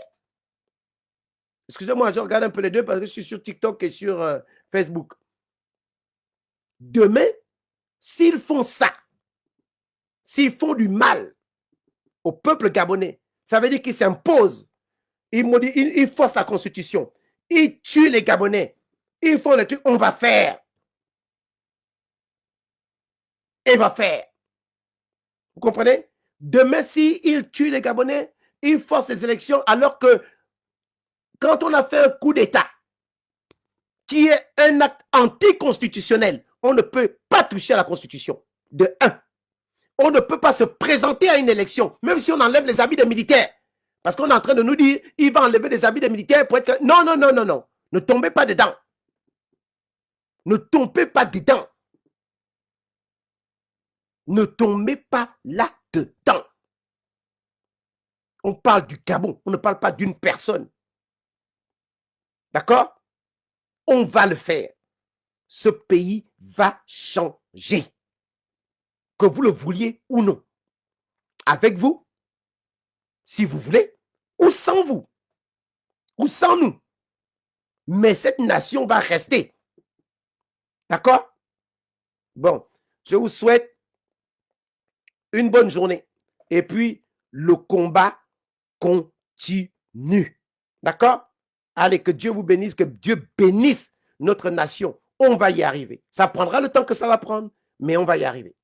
Excusez-moi, je regarde un peu les deux parce que je suis sur TikTok et sur Facebook. Demain, s'ils font ça, s'ils font du mal au peuple gabonais, ça veut dire qu'ils s'imposent. Ils forcent la constitution. Ils tuent les Gabonais. Ils font le truc, on va faire. Et va faire. Vous comprenez? Demain, s'ils tuent les Gabonais, ils forcent les élections alors que quand on a fait un coup d'État qui est un acte anticonstitutionnel, on ne peut pas toucher à la Constitution. De un. On ne peut pas se présenter à une élection, même si on enlève les habits des militaires. Parce qu'on est en train de nous dire, il va enlever les habits des militaires pour être... Non, non, non, non, non. Ne tombez pas dedans. Ne tombez pas dedans. Ne tombez pas là-dedans. On parle du Gabon, on ne parle pas d'une personne. D'accord? On va le faire. Ce pays va changer. Que vous le vouliez ou non. Avec vous, si vous voulez, ou sans vous, ou sans nous. Mais cette nation va rester. D'accord? Bon, je vous souhaite une bonne journée. Et puis, le combat continue. D'accord? Allez, que Dieu vous bénisse, que Dieu bénisse notre nation. On va y arriver. Ça prendra le temps que ça va prendre, mais on va y arriver.